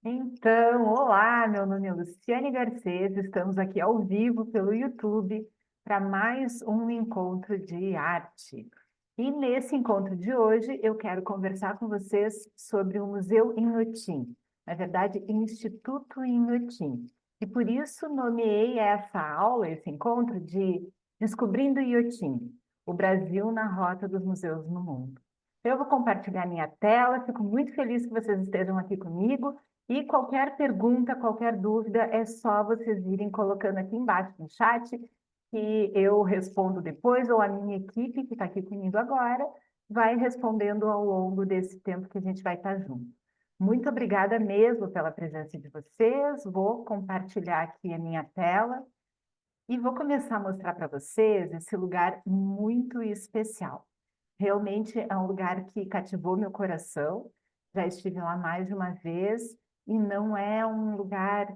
Então, olá, meu nome é Luciane Garcês, estamos aqui ao vivo pelo YouTube para mais um encontro de arte. E nesse encontro de hoje eu quero conversar com vocês sobre o Museu Inhotim, na verdade, Instituto Inhotim. E por isso nomeei essa aula, esse encontro, de Descobrindo Inhotim, o Brasil na Rota dos Museus no Mundo. Eu vou compartilhar minha tela, fico muito feliz que vocês estejam aqui comigo. E qualquer pergunta, qualquer dúvida, é só vocês irem colocando aqui embaixo no chat, que eu respondo depois, ou a minha equipe, que está aqui comigo agora, vai respondendo ao longo desse tempo que a gente vai estar junto. Muito obrigada mesmo pela presença de vocês. Vou compartilhar aqui a minha tela e vou começar a mostrar para vocês esse lugar muito especial. Realmente é um lugar que cativou meu coração. Já estive lá mais de uma vez e não é um lugar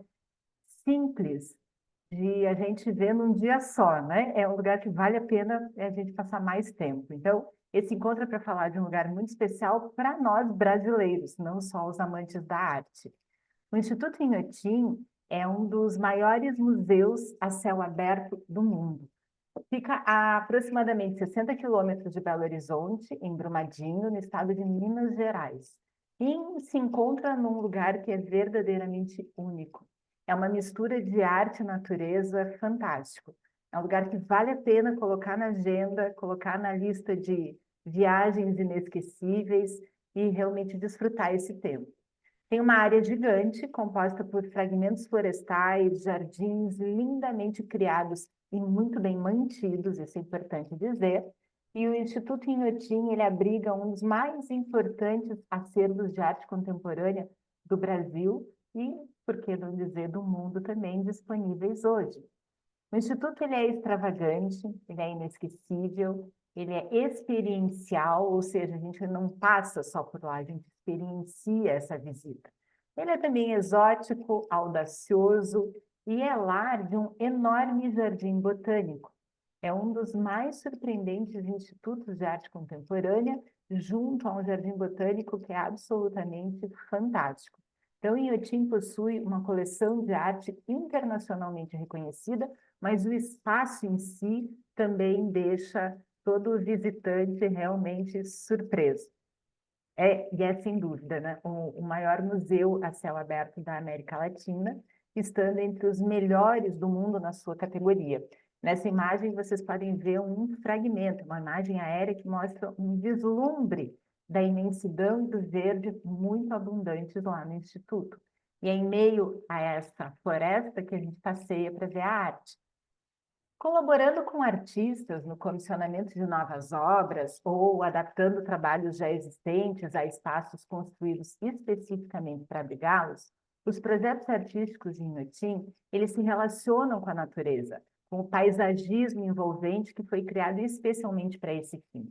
simples de a gente ver num dia só, né? É um lugar que vale a pena a gente passar mais tempo. Então, esse encontro é para falar de um lugar muito especial para nós brasileiros, não só os amantes da arte. O Instituto Inhotim é um dos maiores museus a céu aberto do mundo. Fica a aproximadamente 60 quilômetros de Belo Horizonte, em Brumadinho, no estado de Minas Gerais. E se encontra num lugar que é verdadeiramente único. É uma mistura de arte e natureza fantástico. É um lugar que vale a pena colocar na agenda, colocar na lista de viagens inesquecíveis e realmente desfrutar esse tempo. Tem uma área gigante composta por fragmentos florestais, jardins lindamente criados e muito bem mantidos, isso é importante dizer. E o Instituto Inhotim, ele abriga um dos mais importantes acervos de arte contemporânea do Brasil e, por que não dizer, do mundo também disponíveis hoje. O Instituto ele é extravagante, ele é inesquecível, ele é experiencial, ou seja, a gente não passa só por lá, a gente experiencia essa visita. Ele é também exótico, audacioso e é lar de um enorme jardim botânico. É um dos mais surpreendentes institutos de arte contemporânea, junto a um jardim botânico que é absolutamente fantástico. Então, Inhotim possui uma coleção de arte internacionalmente reconhecida, mas o espaço em si também deixa todo visitante realmente surpreso. E é sem dúvida, né, o maior museu a céu aberto da América Latina, estando entre os melhores do mundo na sua categoria. Nessa imagem vocês podem ver um fragmento, uma imagem aérea que mostra um vislumbre da imensidão e do verde muito abundantes lá no Instituto. E é em meio a essa floresta que a gente passeia para ver a arte. Colaborando com artistas no comissionamento de novas obras ou adaptando trabalhos já existentes a espaços construídos especificamente para abrigá-los, os projetos artísticos de Inhotim, eles se relacionam com a natureza, com o paisagismo envolvente que foi criado especialmente para esse fim.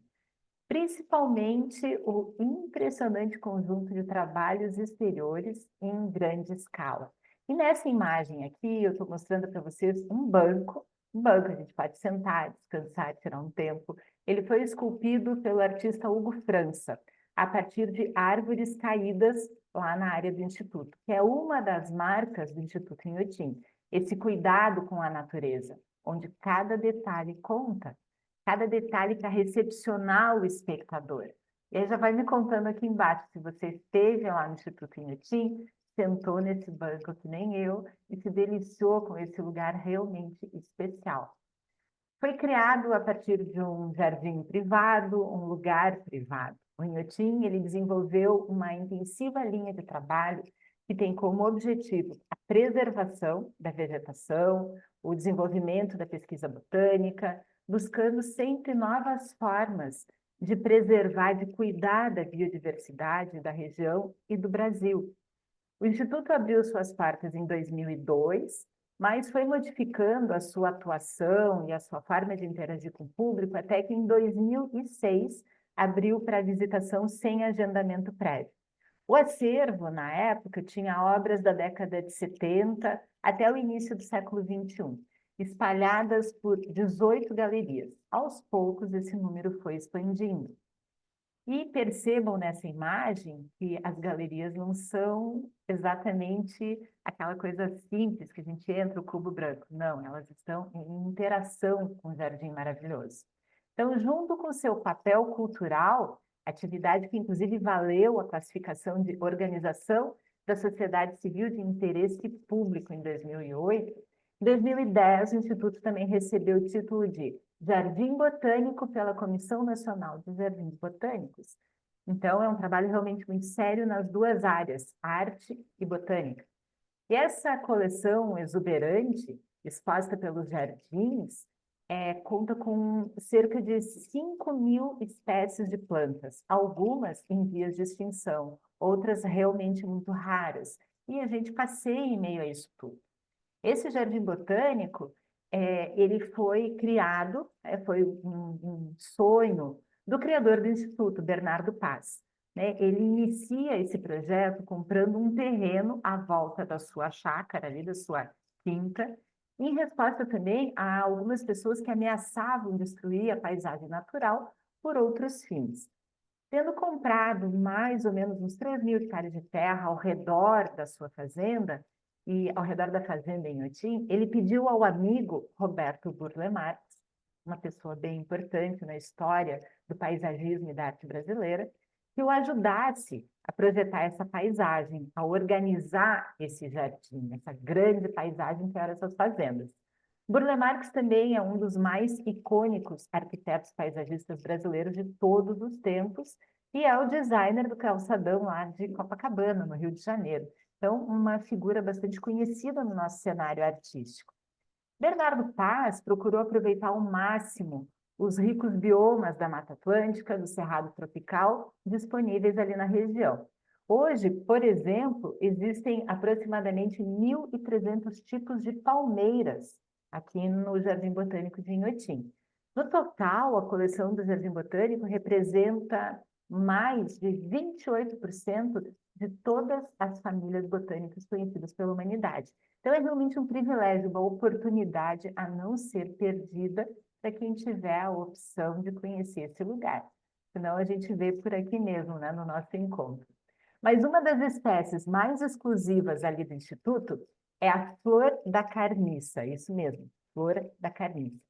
Principalmente o impressionante conjunto de trabalhos exteriores em grande escala. E nessa imagem aqui, eu estou mostrando para vocês um banco, a gente pode sentar, descansar, tirar um tempo. Ele foi esculpido pelo artista Hugo França, a partir de árvores caídas lá na área do Instituto, que é uma das marcas do Instituto Inhotim, esse cuidado com a natureza, onde cada detalhe conta, cada detalhe para recepcionar o espectador. E aí já vai me contando aqui embaixo, se você esteve lá no Instituto Inhotim, sentou nesse banco que nem eu e se deliciou com esse lugar realmente especial. Foi criado a partir de um jardim privado, um lugar privado. O Inhotim, ele desenvolveu uma intensiva linha de trabalho que tem como objetivo a preservação da vegetação, o desenvolvimento da pesquisa botânica, buscando sempre novas formas de preservar, de cuidar da biodiversidade da região e do Brasil. O Instituto abriu suas portas em 2002, mas foi modificando a sua atuação e a sua forma de interagir com o público até que em 2006 abriu para visitação sem agendamento prévio. O acervo, na época, tinha obras da década de 70 até o início do século 21, espalhadas por 18 galerias. Aos poucos, esse número foi expandindo. E percebam nessa imagem que as galerias não são exatamente aquela coisa simples que a gente entra, o cubo branco. Não, elas estão em interação com o Jardim Maravilhoso. Então, junto com o seu papel cultural, atividade que inclusive valeu a classificação de organização da sociedade civil de interesse público em 2008, em 2010 o Instituto também recebeu o título de Jardim Botânico pela Comissão Nacional de Jardins Botânicos. Então, é um trabalho realmente muito sério nas duas áreas, arte e botânica. E essa coleção exuberante, exposta pelos jardins, conta com cerca de 5.000 espécies de plantas, algumas em vias de extinção, outras realmente muito raras. E a gente passeia em meio a isso tudo. Esse jardim botânico, ele foi criado, foi um sonho do criador do Instituto, Bernardo Paz. Né? Ele inicia esse projeto comprando um terreno à volta da sua chácara, ali, da sua quinta, em resposta também a algumas pessoas que ameaçavam destruir a paisagem natural por outros fins. Tendo comprado mais ou menos uns 3.000 hectares de terra ao redor da sua fazenda, e ao redor da fazenda em Inhotim, ele pediu ao amigo Roberto Burle Marx, uma pessoa bem importante na história do paisagismo e da arte brasileira, que o ajudasse a projetar essa paisagem, a organizar esse jardim, essa grande paisagem que eram essas fazendas. Burle Marx também é um dos mais icônicos arquitetos paisagistas brasileiros de todos os tempos e é o designer do calçadão lá de Copacabana, no Rio de Janeiro. Então, uma figura bastante conhecida no nosso cenário artístico. Bernardo Paz procurou aproveitar ao máximo os ricos biomas da Mata Atlântica, do Cerrado Tropical, disponíveis ali na região. Hoje, por exemplo, existem aproximadamente 1.300 tipos de palmeiras aqui no Jardim Botânico de Inhotim. No total, a coleção do Jardim Botânico representa mais de 28% de todas as famílias botânicas conhecidas pela humanidade. Então, é realmente um privilégio, uma oportunidade a não ser perdida para quem tiver a opção de conhecer esse lugar. Senão, a gente vê por aqui mesmo, né, no nosso encontro. Mas uma das espécies mais exclusivas ali do Instituto é a flor da carniça, isso mesmo, flor da carniça.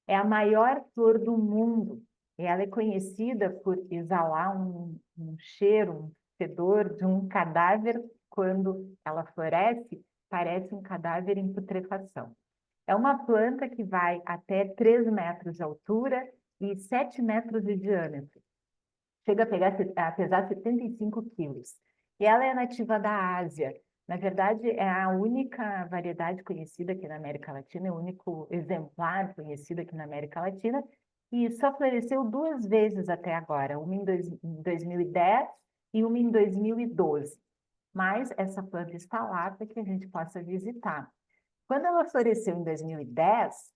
É a maior flor do mundo e ela é conhecida por exalar um cheiro, um fedor de um cadáver quando ela floresce, parece um cadáver em putrefação. É uma planta que vai até 3 metros de altura e 7 metros de diâmetro. Chega a pesar 75 quilos. E ela é nativa da Ásia. Na verdade, é a única variedade conhecida aqui na América Latina, é o único exemplar conhecido aqui na América Latina, e só floresceu 2 vezes até agora, uma em 2010 e uma em 2012. Mas essa planta está lá para que a gente possa visitar. Quando ela floresceu em 2010,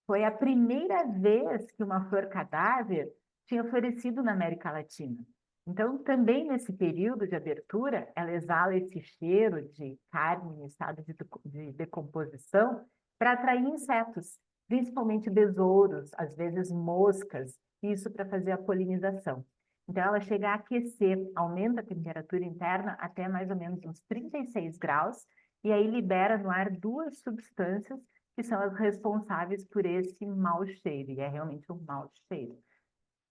foi a primeira vez que uma flor cadáver tinha florescido na América Latina. Então, também nesse período de abertura, ela exala esse cheiro de carne em estado de decomposição para atrair insetos, principalmente besouros, às vezes moscas, isso para fazer a polinização. Então, ela chega a aquecer, aumenta a temperatura interna até mais ou menos uns 36 graus, e aí libera no ar 2 substâncias que são as responsáveis por esse mau cheiro, e é realmente um mau cheiro.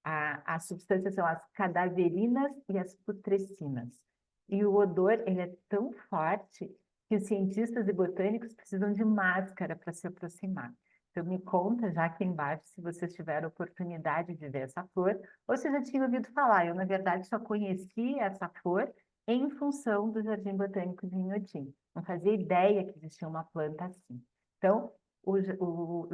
As substâncias são as cadaverinas e as putrecinas. E o odor, ele é tão forte que os cientistas e botânicos precisam de máscara para se aproximar. Então, me conta já aqui embaixo se vocês tiveram oportunidade de ver essa flor ou se já tinham ouvido falar. Eu, na verdade, só conheci essa flor em função do Jardim Botânico de Inhotim. Não fazia ideia que existia uma planta assim. Então, o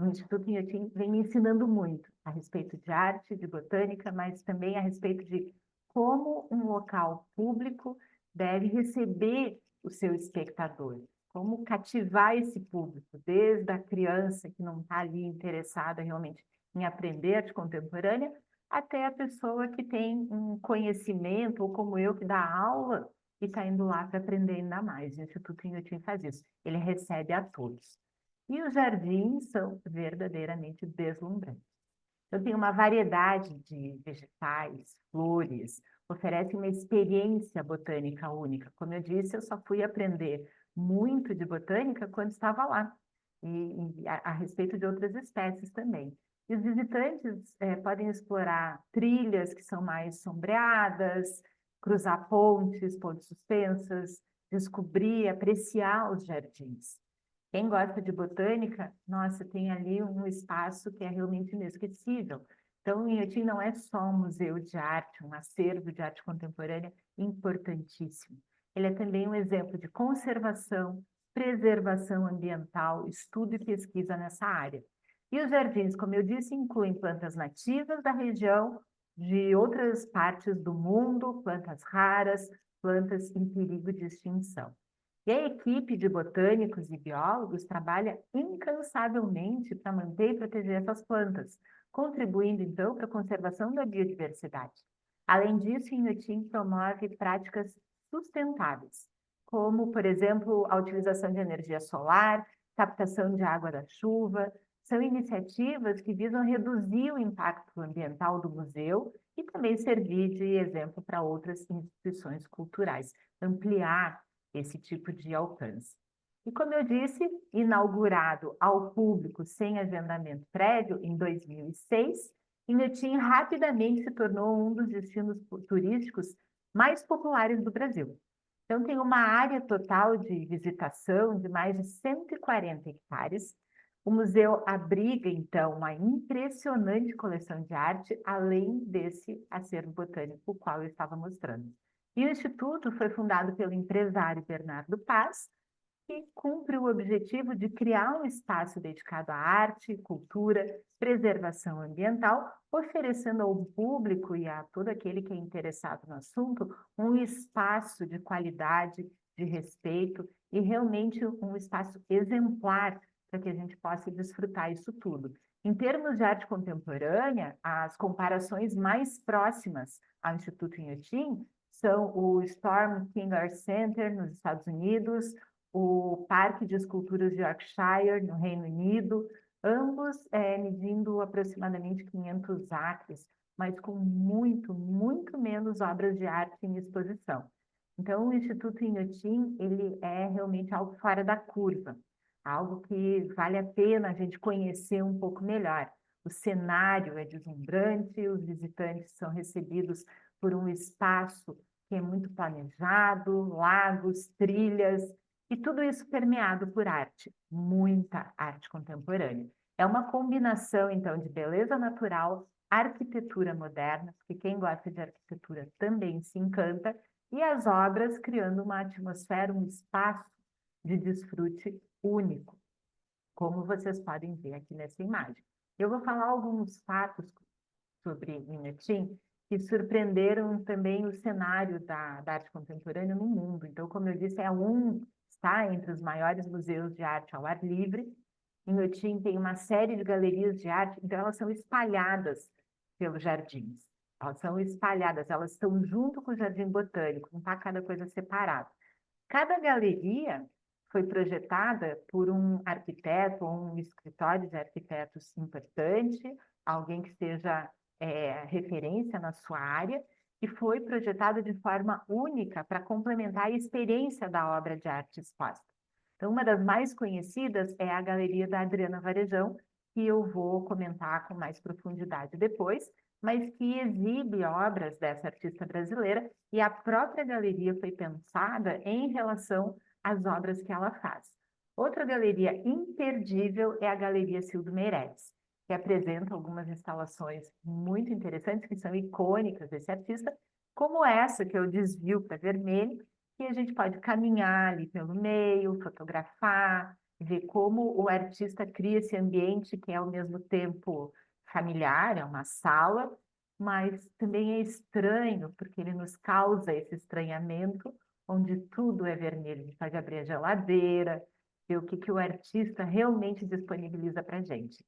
Instituto Inhotim vem me ensinando muito a respeito de arte, de botânica, mas também a respeito de como um local público deve receber o seu espectador, como cativar esse público, desde a criança que não está ali interessada realmente em aprender arte contemporânea, até a pessoa que tem um conhecimento, ou como eu, que dá aula e está indo lá para aprender ainda mais. O Instituto Inhotim faz isso, ele recebe a todos. E os jardins são verdadeiramente deslumbrantes. Então, tem uma variedade de vegetais, flores, oferece uma experiência botânica única. Como eu disse, eu só fui aprender muito de botânica quando estava lá, e a respeito de outras espécies também. E os visitantes podem explorar trilhas que são mais sombreadas, cruzar pontes suspensas, descobrir, apreciar os jardins. Quem gosta de botânica, nossa, tem ali um espaço que é realmente inesquecível. Então, o Inhotim não é só um museu de arte, um acervo de arte contemporânea importantíssimo. Ele é também um exemplo de conservação, preservação ambiental, estudo e pesquisa nessa área. E os jardins, como eu disse, incluem plantas nativas da região, de outras partes do mundo, plantas raras, plantas em perigo de extinção. E a equipe de botânicos e biólogos trabalha incansavelmente para manter e proteger essas plantas, contribuindo, então, para a conservação da biodiversidade. Além disso, o Inhotim promove práticas sustentáveis, como, por exemplo, a utilização de energia solar, captação de água da chuva. São iniciativas que visam reduzir o impacto ambiental do museu e também servir de exemplo para outras instituições culturais, ampliar esse tipo de alcance. E como eu disse, inaugurado ao público sem agendamento prévio em 2006, Inhotim rapidamente se tornou um dos destinos turísticos mais populares do Brasil. Então, tem uma área total de visitação de mais de 140 hectares. O museu abriga, então, uma impressionante coleção de arte, além desse acervo botânico, o qual eu estava mostrando. E o Instituto foi fundado pelo empresário Bernardo Paz, que cumpre o objetivo de criar um espaço dedicado à arte, cultura, preservação ambiental, oferecendo ao público e a todo aquele que é interessado no assunto um espaço de qualidade, de respeito e realmente um espaço exemplar para que a gente possa desfrutar isso tudo. Em termos de arte contemporânea, as comparações mais próximas ao Instituto Inhotim são o Storm King Art Center, nos Estados Unidos, o Parque de Esculturas de Yorkshire, no Reino Unido, ambos medindo aproximadamente 500 acres, mas com muito menos obras de arte em exposição. Então, o Instituto Inhotim, ele é realmente algo fora da curva, algo que vale a pena a gente conhecer um pouco melhor. O cenário é deslumbrante, os visitantes são recebidos por um espaço que é muito planejado, lagos, trilhas, e tudo isso permeado por arte, muita arte contemporânea. É uma combinação, então, de beleza natural, arquitetura moderna, porque quem gosta de arquitetura também se encanta, e as obras criando uma atmosfera, um espaço de desfrute único, como vocês podem ver aqui nessa imagem. Eu vou falar alguns fatos sobre Inhotim que surpreenderam também o cenário da arte contemporânea no mundo. Então, como eu disse, está entre os maiores museus de arte ao ar livre. Inhotim tem uma série de galerias de arte, então elas são espalhadas pelos jardins. Elas são espalhadas, elas estão junto com o Jardim Botânico, não está cada coisa separada. Cada galeria foi projetada por um arquiteto ou um escritório de arquitetos importante, alguém que seja referência na sua área, e foi projetada de forma única para complementar a experiência da obra de arte exposta. Então, uma das mais conhecidas é a Galeria da Adriana Varejão, que eu vou comentar com mais profundidade depois, mas que exibe obras dessa artista brasileira, e a própria galeria foi pensada em relação às obras que ela faz. Outra galeria imperdível é a Galeria Cildo Meireles, que apresenta algumas instalações muito interessantes, que são icônicas desse artista, como essa, que é o desvio para vermelho, que a gente pode caminhar ali pelo meio, fotografar, ver como o artista cria esse ambiente que é ao mesmo tempo familiar, é uma sala, mas também é estranho, porque ele nos causa esse estranhamento, onde tudo é vermelho. A gente pode abrir a geladeira, ver o que o artista realmente disponibiliza para a gente.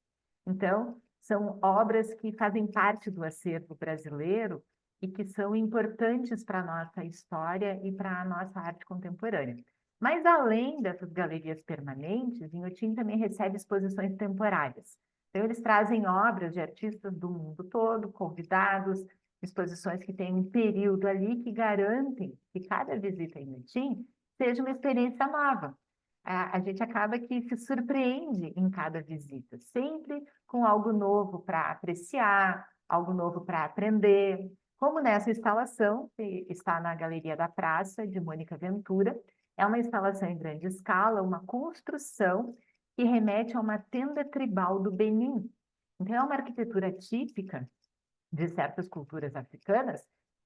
Então, são obras que fazem parte do acervo brasileiro e que são importantes para a nossa história e para a nossa arte contemporânea. Mas, além dessas galerias permanentes, Inhotim também recebe exposições temporárias. Então, eles trazem obras de artistas do mundo todo, convidados, exposições que têm um período ali que garantem que cada visita em Inhotim seja uma experiência nova. A gente acaba que se surpreende em cada visita, sempre com algo novo para apreciar, algo novo para aprender, como nessa instalação, que está na Galeria da Praça, de Mônica Ventura. É uma instalação em grande escala, uma construção que remete a uma tenda tribal do Benin. Então, é uma arquitetura típica de certas culturas africanas,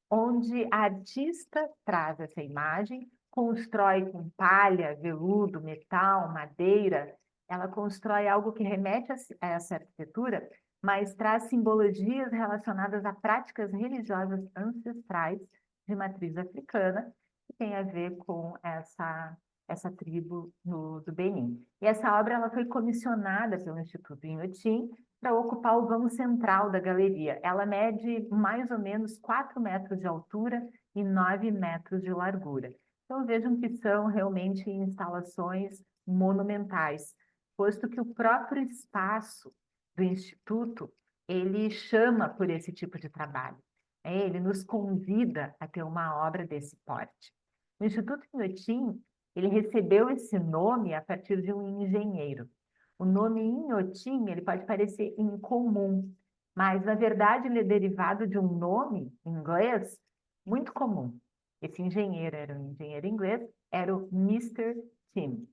onde a artista traz essa imagem, constrói com palha, veludo, metal, madeira, ela constrói algo que remete a essa arquitetura, mas traz simbologias relacionadas a práticas religiosas ancestrais de matriz africana, que tem a ver com essa tribo do Benin. E essa obra ela foi comissionada pelo Instituto Inhotim para ocupar o vão central da galeria. Ela mede mais ou menos 4 metros de altura e 9 metros de largura. Então vejam que são realmente instalações monumentais, posto que o próprio espaço do Instituto, ele chama por esse tipo de trabalho. Ele nos convida a ter uma obra desse porte. O Instituto Inhotim, ele recebeu esse nome a partir de um engenheiro. O nome Inhotim, ele pode parecer incomum, mas na verdade ele é derivado de um nome em inglês muito comum. Esse engenheiro era um engenheiro inglês, era o Mr. Tim,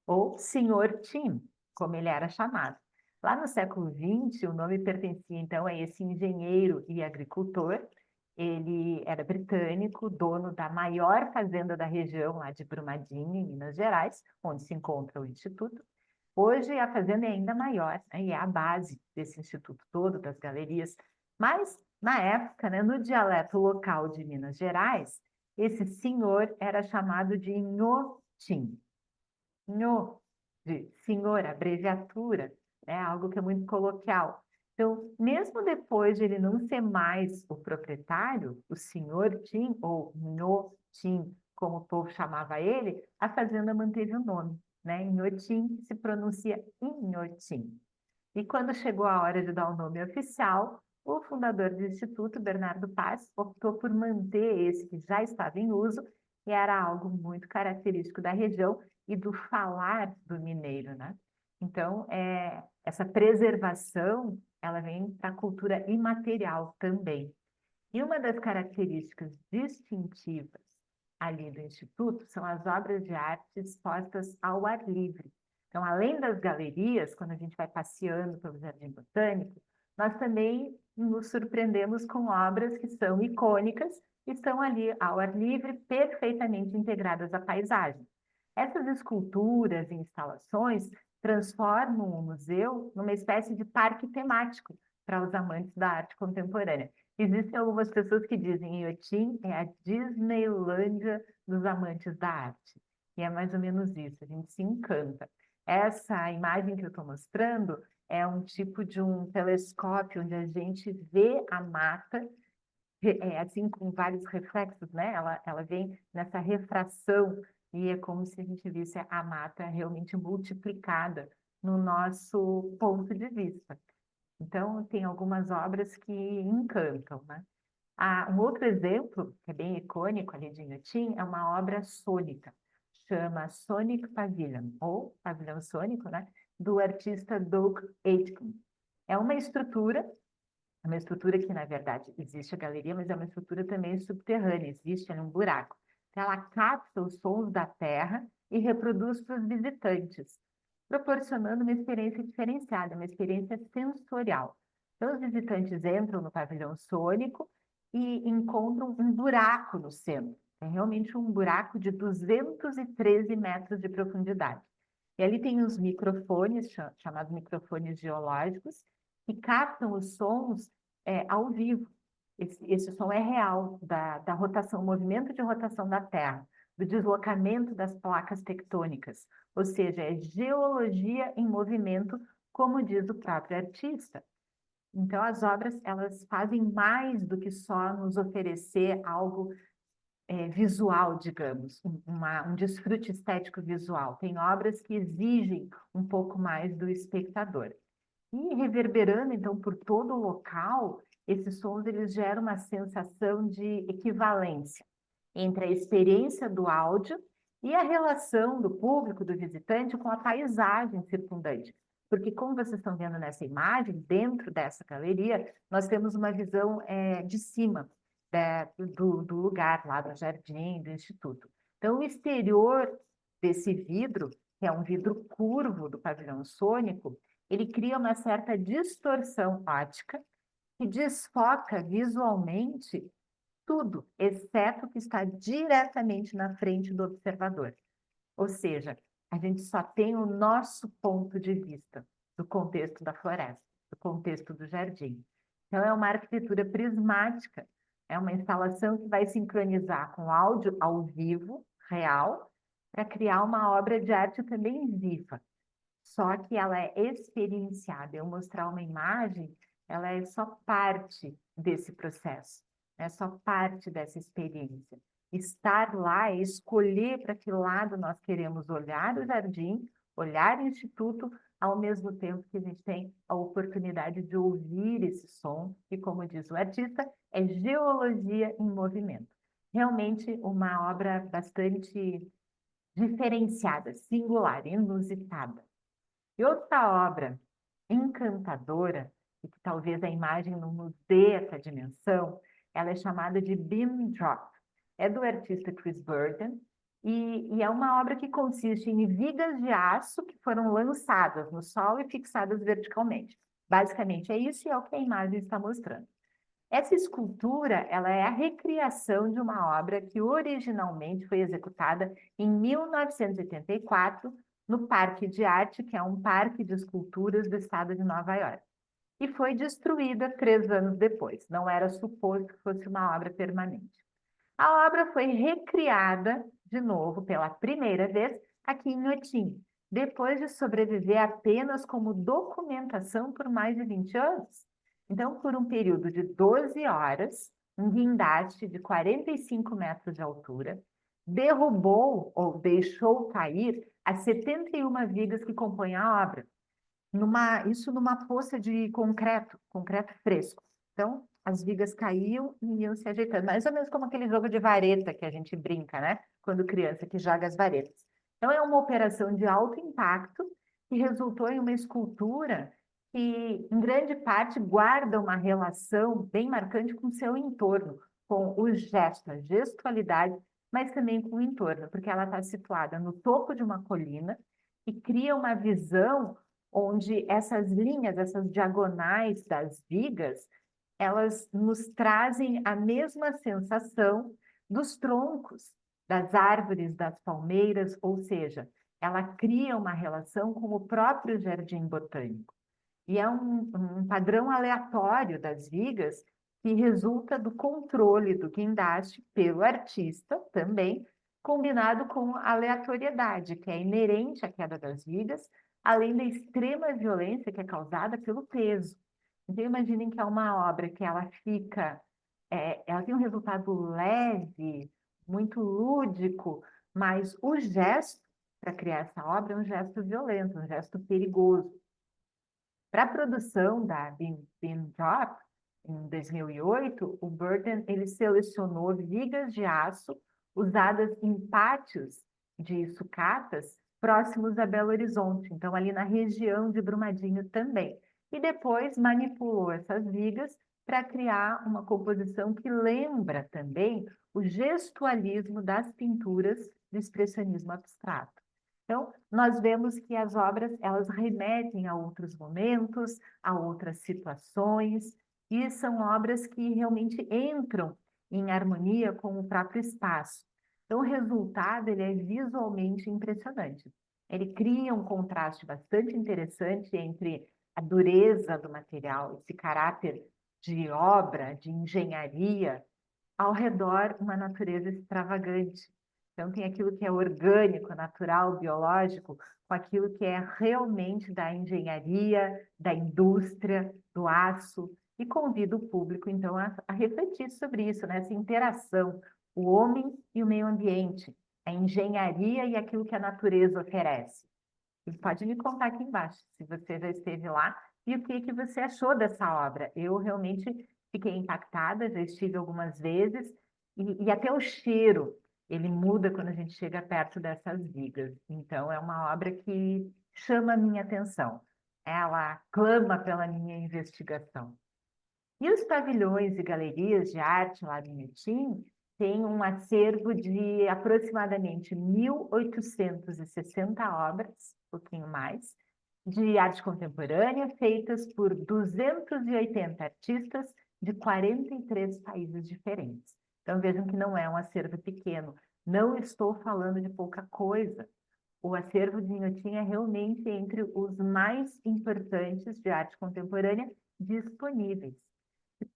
ou Senhor Tim, como ele era chamado. Lá no século XX, o nome pertencia então a esse engenheiro e agricultor. Ele era britânico, dono da maior fazenda da região, lá de Brumadinho, em Minas Gerais, onde se encontra o Instituto. Hoje a fazenda é ainda maior, né, e é a base desse instituto todo, das galerias. Mas, na época, né, no dialeto local de Minas Gerais, esse senhor era chamado de Inhotim. Inho, de senhor, abreviatura, é algo que é muito coloquial. Então, mesmo depois de ele não ser mais o proprietário, o senhor Tim, ou Inhotim, como o povo chamava ele, a fazenda manteve o nome, né? Inhotim se pronuncia Inhotim. E quando chegou a hora de dar o nome oficial, o fundador do Instituto, Bernardo Paz, optou por manter esse que já estava em uso e era algo muito característico da região e do falar do mineiro, né? Então, essa preservação, ela vem para a cultura imaterial também. E uma das características distintivas ali do Instituto são as obras de arte expostas ao ar livre. Então, além das galerias, quando a gente vai passeando pelo Jardim Botânico, nós também nos surpreendemos com obras que são icônicas e estão ali ao ar livre, perfeitamente integradas à paisagem. Essas esculturas e instalações transformam o museu numa espécie de parque temático para os amantes da arte contemporânea. Existem algumas pessoas que dizem que Inhotim é a Disneylândia dos amantes da arte. E é mais ou menos isso, a gente se encanta. Essa imagem que eu estou mostrando é um tipo de um telescópio onde a gente vê a mata, assim com vários reflexos, né? Ela vem nessa refração e é como se a gente visse a mata realmente multiplicada no nosso ponto de vista. Então, tem algumas obras que encantam, né? Um outro exemplo, que é bem icônico ali de Inhotim, é uma obra sônica, chama Sonic Pavilion, ou Pavilhão Sônico, né? Do artista Doug Aitken. É uma estrutura que, na verdade, existe a galeria, mas é uma estrutura também subterrânea, existe ali um buraco. Então, ela capta os sons da terra e reproduz para os visitantes, proporcionando uma experiência diferenciada, uma experiência sensorial. Então, os visitantes entram no pavilhão sônico e encontram um buraco no centro. É realmente um buraco de 213 metros de profundidade. E ali tem os microfones, chamados microfones geológicos, que captam os sons ao vivo. Esse som é real, da rotação, movimento de rotação da Terra, do deslocamento das placas tectônicas, ou seja, é geologia em movimento, como diz o próprio artista. Então, as obras, elas fazem mais do que só nos oferecer algo visual, digamos, um desfrute estético visual. Tem obras que exigem um pouco mais do espectador. E reverberando, então, por todo o local, esses sons eles geram uma sensação de equivalência entre a experiência do áudio e a relação do público, do visitante, com a paisagem circundante. Porque, como vocês estão vendo nessa imagem, dentro dessa galeria, nós temos uma visão de cima do lugar, lá do jardim, do instituto. Então, o exterior desse vidro, que é um vidro curvo do pavilhão sônico, ele cria uma certa distorção óptica que desfoca visualmente tudo, exceto o que está diretamente na frente do observador. Ou seja, a gente só tem o nosso ponto de vista do contexto da floresta, do contexto do jardim. Então, é uma arquitetura prismática, é uma instalação que vai sincronizar com áudio ao vivo, real, para criar uma obra de arte também viva. Só que ela é experienciada. Eu mostrar uma imagem, ela é só parte desse processo, é só parte dessa experiência. Estar lá é escolher para que lado nós queremos olhar o jardim, olhar o instituto, ao mesmo tempo que a gente tem a oportunidade de ouvir esse som, que, como diz o artista, é geologia em movimento. Realmente uma obra bastante diferenciada, singular, inusitada. E outra obra encantadora, e que talvez a imagem não nos dê essa dimensão, ela é chamada de Beam Drop. É do artista Chris Burden, e é uma obra que consiste em vigas de aço que foram lançadas no sol e fixadas verticalmente. Basicamente é isso e é o que a imagem está mostrando. Essa escultura, ela é a recriação de uma obra que originalmente foi executada em 1984 no Parque de Arte, que é um parque de esculturas do estado de Nova York. E foi destruída 3 anos depois. Não era suposto que fosse uma obra permanente. A obra foi recriada de novo pela primeira vez aqui em Inhotim, depois de sobreviver apenas como documentação por mais de 20 anos. Então, por um período de 12 horas, um guindaste de 45 metros de altura derrubou ou deixou cair as 71 vigas que compõem a obra. Isso numa poça de concreto fresco. Então, as vigas caíam e iam se ajeitando, mais ou menos como aquele jogo de vareta que a gente brinca, né? Quando criança, que joga as varetas. Então, é uma operação de alto impacto que resultou em uma escultura que, em grande parte, guarda uma relação bem marcante com o seu entorno, com o gesto, a gestualidade, mas também com o entorno, porque ela está situada no topo de uma colina e cria uma visão onde essas linhas, essas diagonais das vigas, elas nos trazem a mesma sensação dos troncos, das árvores, das palmeiras, ou seja, ela cria uma relação com o próprio jardim botânico. E é um padrão aleatório das vigas que resulta do controle do guindaste pelo artista também, combinado com a aleatoriedade, que é inerente à queda das vigas, além da extrema violência que é causada pelo peso. Então, imaginem que é uma obra que ela tem um resultado leve, muito lúdico, mas o gesto para criar essa obra é um gesto violento, um gesto perigoso. Para a produção da Beam Drop, em 2008, o Burden ele selecionou vigas de aço usadas em pátios de sucatas próximos a Belo Horizonte, então ali na região de Brumadinho também. E depois manipulou essas vigas para criar uma composição que lembra também o gestualismo das pinturas do expressionismo abstrato. Então, nós vemos que as obras, elas remetem a outros momentos, a outras situações, e são obras que realmente entram em harmonia com o próprio espaço. Então, o resultado, ele é visualmente impressionante. Ele cria um contraste bastante interessante entre a dureza do material, esse caráter de obra, de engenharia, ao redor uma natureza extravagante. Então, tem aquilo que é orgânico, natural, biológico, com aquilo que é realmente da engenharia, da indústria, do aço, e convido o público, então, a refletir sobre isso, né? Essa interação, o homem e o meio ambiente, a engenharia e aquilo que a natureza oferece. E pode me contar aqui embaixo, se você já esteve lá e o que que você achou dessa obra. Eu realmente fiquei impactada, já estive algumas vezes, e até o cheiro, ele muda quando a gente chega perto dessas vigas. Então, é uma obra que chama a minha atenção. Ela clama pela minha investigação. E os pavilhões e galerias de arte lá do Inhotim têm um acervo de aproximadamente 1.860 obras, um pouquinho mais, de arte contemporânea, feitas por 280 artistas de 43 países diferentes. Então vejam que não é um acervo pequeno. Não estou falando de pouca coisa. O acervo de Inhotim é realmente entre os mais importantes de arte contemporânea disponíveis.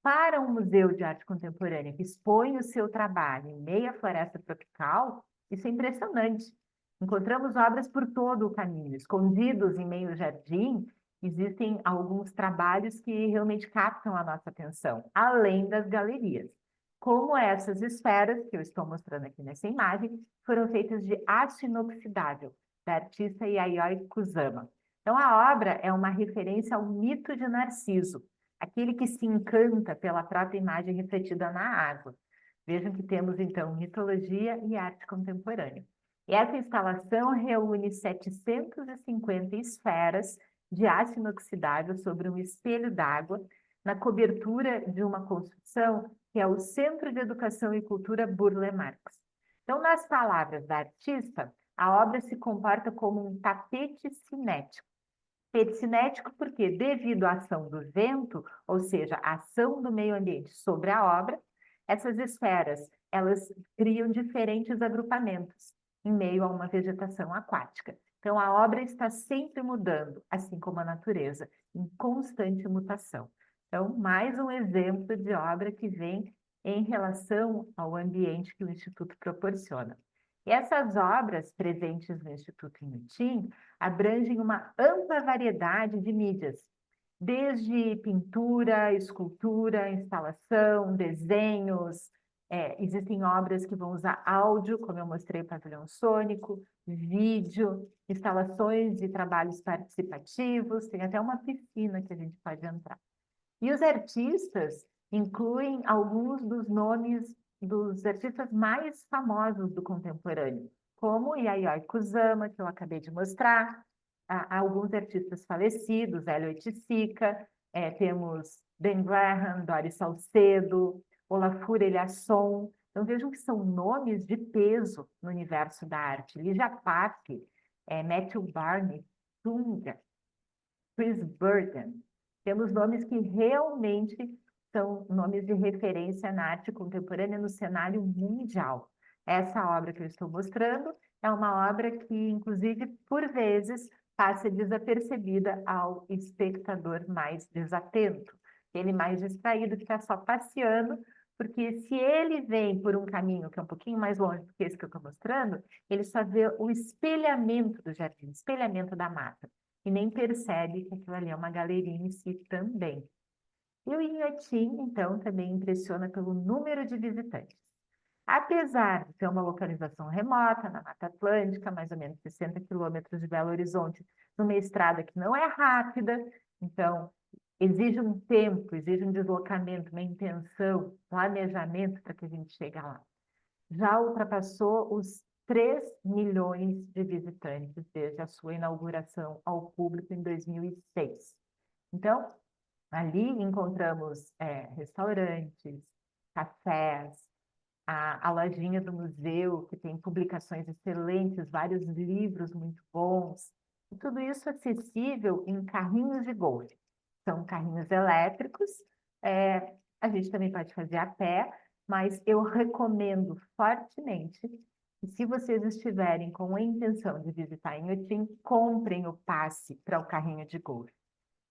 Para um museu de arte contemporânea que expõe o seu trabalho em meio à floresta tropical, isso é impressionante. Encontramos obras por todo o caminho, escondidos em meio ao jardim, existem alguns trabalhos que realmente captam a nossa atenção, além das galerias. Como essas esferas, que eu estou mostrando aqui nessa imagem, foram feitas de aço inoxidável, da artista Yayoi Kusama. Então, a obra é uma referência ao mito de Narciso, aquele que se encanta pela própria imagem refletida na água. Vejam que temos, então, mitologia e arte contemporânea. E essa instalação reúne 750 esferas de aço inoxidável sobre um espelho d'água, na cobertura de uma construção que é o Centro de Educação e Cultura Burle Marx. Então, nas palavras da artista, a obra se comporta como um tapete cinético. Cinético porque, devido à ação do vento, ou seja, a ação do meio ambiente sobre a obra, essas esferas, elas criam diferentes agrupamentos em meio a uma vegetação aquática. Então, a obra está sempre mudando, assim como a natureza, em constante mutação. Então, mais um exemplo de obra que vem em relação ao ambiente que o Instituto proporciona. E essas obras presentes no Instituto Inhotim abrangem uma ampla variedade de mídias, desde pintura, escultura, instalação, desenhos. Existem obras que vão usar áudio, como eu mostrei o pavilhão sônico, vídeo, instalações de trabalhos participativos, tem até uma piscina que a gente pode entrar. E os artistas incluem alguns dos nomes dos artistas mais famosos do contemporâneo, como Yayoi Kusama, que eu acabei de mostrar, alguns artistas falecidos, Hélio Oiticica, temos Ben Graham, Doris Salcedo, Olafur Eliasson. Então vejam que são nomes de peso no universo da arte. Lígia Pape, Matthew Barney, Tunga, Chris Burden. Temos nomes que realmente são nomes de referência na arte contemporânea no cenário mundial. Essa obra que eu estou mostrando é uma obra que, inclusive, por vezes, passa desapercebida ao espectador mais desatento, ele mais distraído, que está só passeando, porque se ele vem por um caminho que é um pouquinho mais longe do que esse que eu estou mostrando, ele só vê o espelhamento do jardim, o espelhamento da mata, e nem percebe que aquilo ali é uma galeria em si também. E o Inhotim, então, também impressiona pelo número de visitantes. Apesar de ter uma localização remota, na Mata Atlântica, mais ou menos 60 quilômetros de Belo Horizonte, numa estrada que não é rápida, então exige um tempo, exige um deslocamento, uma intenção, planejamento para que a gente chegue lá. Já ultrapassou os 3 milhões de visitantes desde a sua inauguração ao público em 2006. Então, ali encontramos restaurantes, cafés, a lojinha do museu, que tem publicações excelentes, vários livros muito bons, e tudo isso acessível em carrinhos de golfe. São carrinhos elétricos, a gente também pode fazer a pé, mas eu recomendo fortemente que, se vocês estiverem com a intenção de visitar Inhotim, comprem o passe para o carrinho de golfe,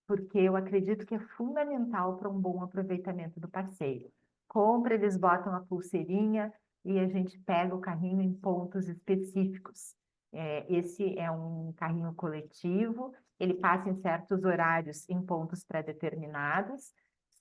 porque eu acredito que é fundamental para um bom aproveitamento do passeio. Compra, eles botam a pulseirinha e a gente pega o carrinho em pontos específicos. Esse é um carrinho coletivo, ele passa em certos horários em pontos pré-determinados.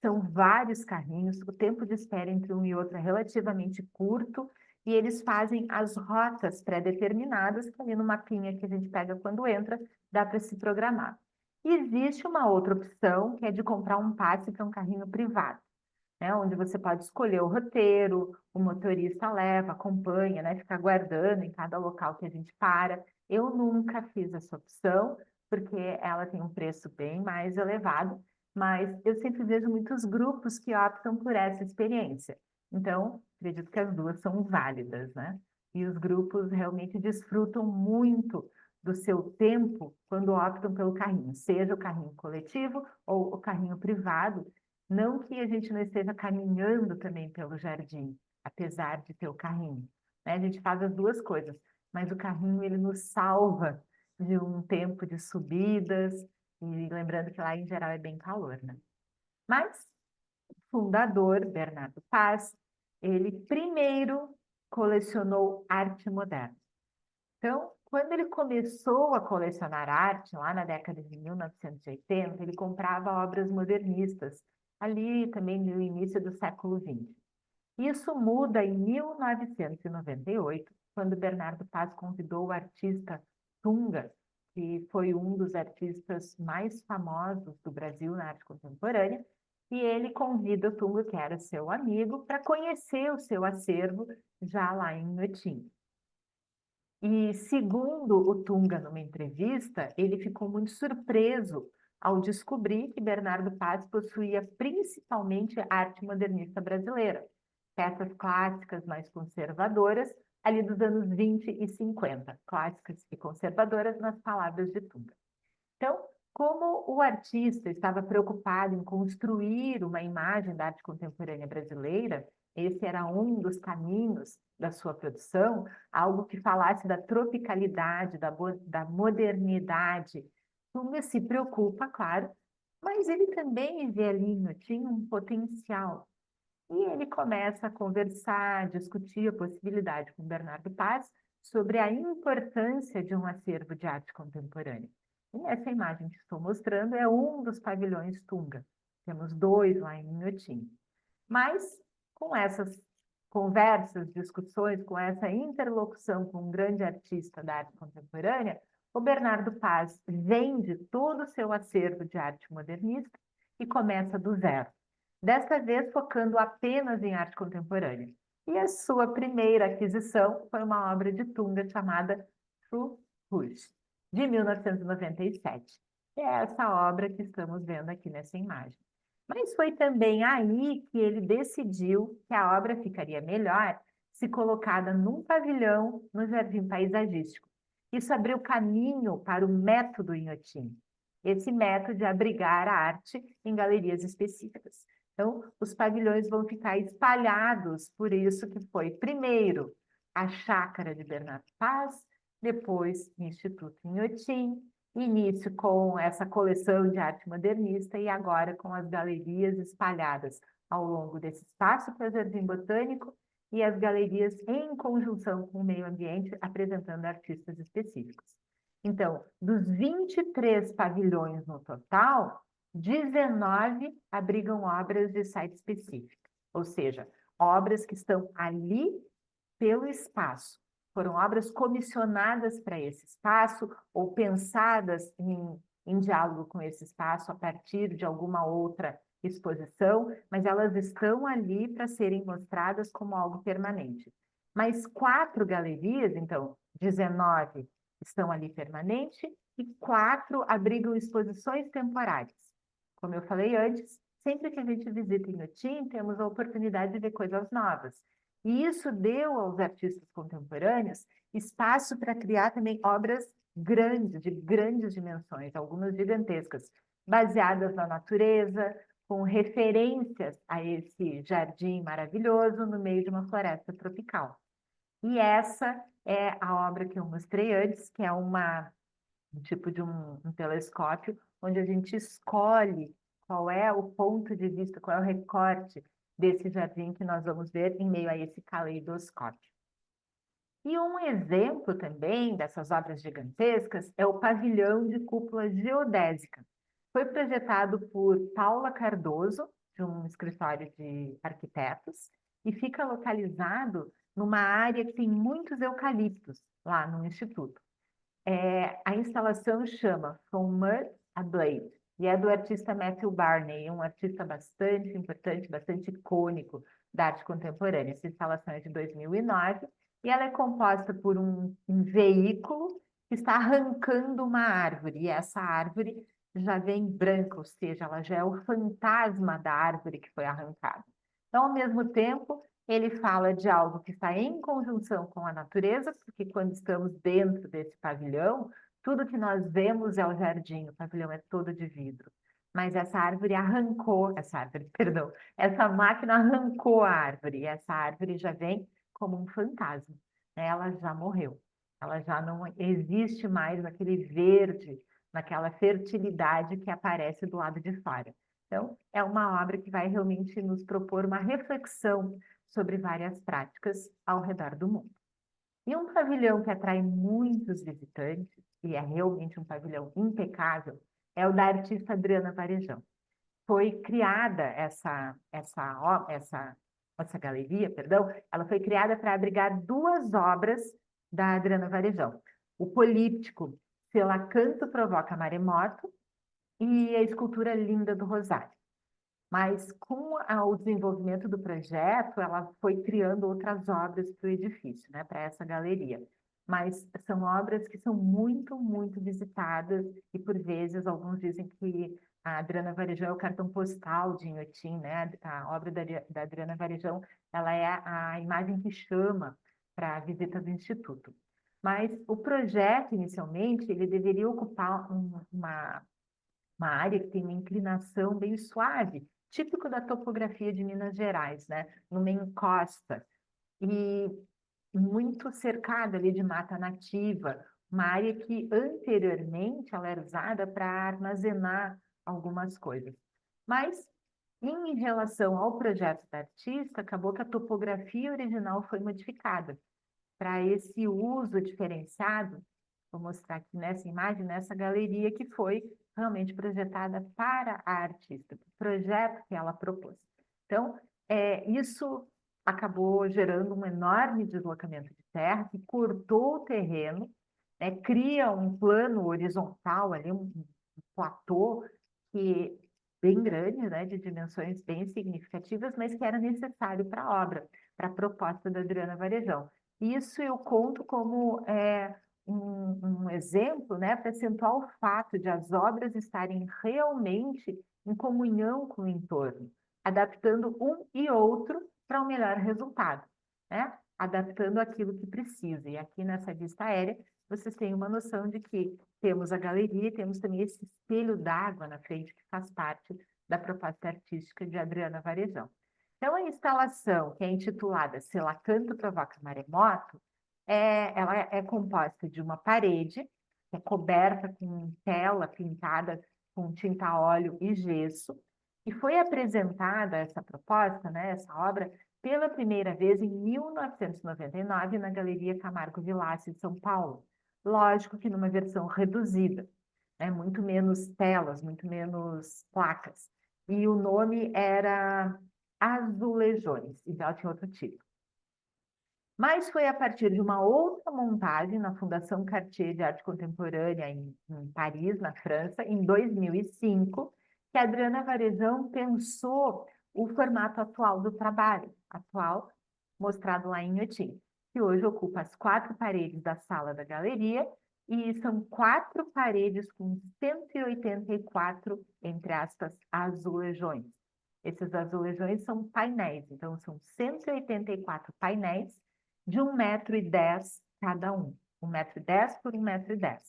São vários carrinhos, o tempo de espera entre um e outro é relativamente curto, e eles fazem as rotas pré-determinadas, que ali no mapinha que a gente pega quando entra, dá para se programar. Existe uma outra opção, que é de comprar um passe para um carrinho privado, né? Onde você pode escolher o roteiro, o motorista leva, acompanha, né? Fica aguardando em cada local que a gente para. Eu nunca fiz essa opção, porque ela tem um preço bem mais elevado, mas eu sempre vejo muitos grupos que optam por essa experiência. Então, acredito que as duas são válidas, né? E os grupos realmente desfrutam muito do seu tempo quando optam pelo carrinho, seja o carrinho coletivo ou o carrinho privado. Não que a gente não esteja caminhando também pelo jardim, apesar de ter o carrinho, né? A gente faz as duas coisas, mas o carrinho ele nos salva de um tempo de subidas, e lembrando que lá em geral é bem calor, né? Mas o fundador, Bernardo Paz, ele primeiro colecionou arte moderna. Então, quando ele começou a colecionar arte, lá na década de 1980, ele comprava obras modernistas, ali também no início do século XX. Isso muda em 1998, quando Bernardo Paz convidou o artista Tunga, que foi um dos artistas mais famosos do Brasil na arte contemporânea, e ele convida o Tunga, que era seu amigo, para conhecer o seu acervo já lá em Inhotim. E segundo o Tunga, numa entrevista, ele ficou muito surpreso ao descobrir que Bernardo Paz possuía principalmente arte modernista brasileira, peças clássicas mais conservadoras, ali dos anos 20 e 50, clássicas e conservadoras nas palavras de Tunga. Então, como o artista estava preocupado em construir uma imagem da arte contemporânea brasileira, esse era um dos caminhos da sua produção, algo que falasse da tropicalidade, da modernidade. Tunga se preocupa, claro, mas ele também vê ali no tinha um potencial. E ele começa a conversar, discutir a possibilidade com Bernardo Paz sobre a importância de um acervo de arte contemporânea. E essa imagem que estou mostrando é um dos pavilhões Tunga. Temos dois lá em Inhotim. Mas, com essas conversas, discussões, com essa interlocução com um grande artista da arte contemporânea, o Bernardo Paz vende todo o seu acervo de arte modernista e começa do zero. Desta vez focando apenas em arte contemporânea. E a sua primeira aquisição foi uma obra de Tunga chamada True Rouge, de 1997. É essa obra que estamos vendo aqui nessa imagem. Mas foi também aí que ele decidiu que a obra ficaria melhor se colocada num pavilhão no Jardim Paisagístico. Isso abriu caminho para o método Inhotim, esse método de abrigar a arte em galerias específicas. Então, os pavilhões vão ficar espalhados, por isso que foi primeiro a Chácara de Bernardo Paz, depois o Instituto Inhotim, início com essa coleção de arte modernista e agora com as galerias espalhadas ao longo desse espaço para o Jardim Botânico e as galerias em conjunção com o meio ambiente, apresentando artistas específicos. Então, dos 23 pavilhões no total, 19 abrigam obras de site específico, ou seja, obras que estão ali pelo espaço. Foram obras comissionadas para esse espaço ou pensadas em diálogo com esse espaço a partir de alguma outra exposição, mas elas estão ali para serem mostradas como algo permanente. Mas 4 galerias, então, 19 estão ali permanente e 4 abrigam exposições temporárias. Como eu falei antes, sempre que a gente visita Inhotim, temos a oportunidade de ver coisas novas. E isso deu aos artistas contemporâneos espaço para criar também obras grandes, de grandes dimensões, algumas gigantescas, baseadas na natureza, com referências a esse jardim maravilhoso no meio de uma floresta tropical. E essa é a obra que eu mostrei antes, que é um tipo de um telescópio, onde a gente escolhe qual é o ponto de vista, qual é o recorte desse jardim que nós vamos ver em meio a esse caleidoscópio. E um exemplo também dessas obras gigantescas é o pavilhão de cúpula geodésica. Foi projetado por Paula Cardoso, de um escritório de arquitetos, e fica localizado numa área que tem muitos eucaliptos, lá no Instituto. A instalação chama From Mud a Blade. E é do artista Matthew Barney, um artista bastante importante, bastante icônico da arte contemporânea. Essa instalação é de 2009 e ela é composta por um veículo que está arrancando uma árvore. E essa árvore já vem branca, ou seja, ela já é o fantasma da árvore que foi arrancada. Então, ao mesmo tempo, ele fala de algo que está em conjunção com a natureza, porque quando estamos dentro desse pavilhão, tudo que nós vemos é o jardim, o pavilhão é todo de vidro. Mas essa árvore arrancou, perdão, essa máquina arrancou a árvore, e essa árvore já vem como um fantasma, né? Ela já morreu, ela já não existe mais naquele verde, naquela fertilidade que aparece do lado de fora. Então, é uma obra que vai realmente nos propor uma reflexão sobre várias práticas ao redor do mundo. E um pavilhão que atrai muitos visitantes, e é realmente um pavilhão impecável, é o da artista Adriana Varejão. Foi criada essa galeria, perdão, ela foi criada para abrigar duas obras da Adriana Varejão. O políptico Sela Canto Provoca Maremoto e a escultura Linda do Rosário. Mas com o desenvolvimento do projeto, ela foi criando outras obras para o edifício, né, para essa galeria. Mas são obras que são muito, muito visitadas e, por vezes, alguns dizem que a Adriana Varejão é o cartão postal de Inhotim, né? A obra da Adriana Varejão, ela é a imagem que chama para a visita do Instituto. Mas o projeto, inicialmente, ele deveria ocupar uma área que tem uma inclinação bem suave, típico da topografia de Minas Gerais, né? Numa encosta e muito cercada ali de mata nativa, uma área que anteriormente ela era usada para armazenar algumas coisas. Mas em relação ao projeto da artista, acabou que a topografia original foi modificada para esse uso diferenciado. Vou mostrar aqui nessa imagem, nessa galeria que foi realmente projetada para a artista, o projeto que ela propôs. Então, isso acabou gerando um enorme deslocamento de terra, que cortou o terreno, né, cria um plano horizontal ali, um platô que bem grande, né, de dimensões bem significativas, mas que era necessário para a obra, para a proposta da Adriana Varejão. Isso eu conto como um exemplo, né, para acentuar o fato de as obras estarem realmente em comunhão com o entorno, adaptando um e outro para um melhor resultado, né? Adaptando aquilo que precisa. E aqui nessa vista aérea, vocês têm uma noção de que temos a galeria e temos também esse espelho d'água na frente, que faz parte da proposta artística de Adriana Varejão. Então, a instalação, que é intitulada Se Lá Canto Provoca Maremoto, ela é composta de uma parede, que é coberta com tela pintada com tinta a óleo e gesso, e foi apresentada essa proposta, né, essa obra, pela primeira vez em 1999 na Galeria Camargo Villace de São Paulo. Lógico que numa versão reduzida, né, muito menos telas, muito menos placas. E o nome era Azulejões, então ela tinha outro título. Mas foi a partir de uma outra montagem na Fundação Cartier de Arte Contemporânea, em Paris, na França, em 2005, que a Adriana Varejão pensou o formato atual do trabalho, atual, mostrado lá em Inhotim, que hoje ocupa as 4 paredes da sala da galeria, e são 4 paredes com 184, entre aspas, azulejões. Esses azulejões são painéis, então são 184 painéis, de 1,10 m cada um. 1,10 m por 1,10 m.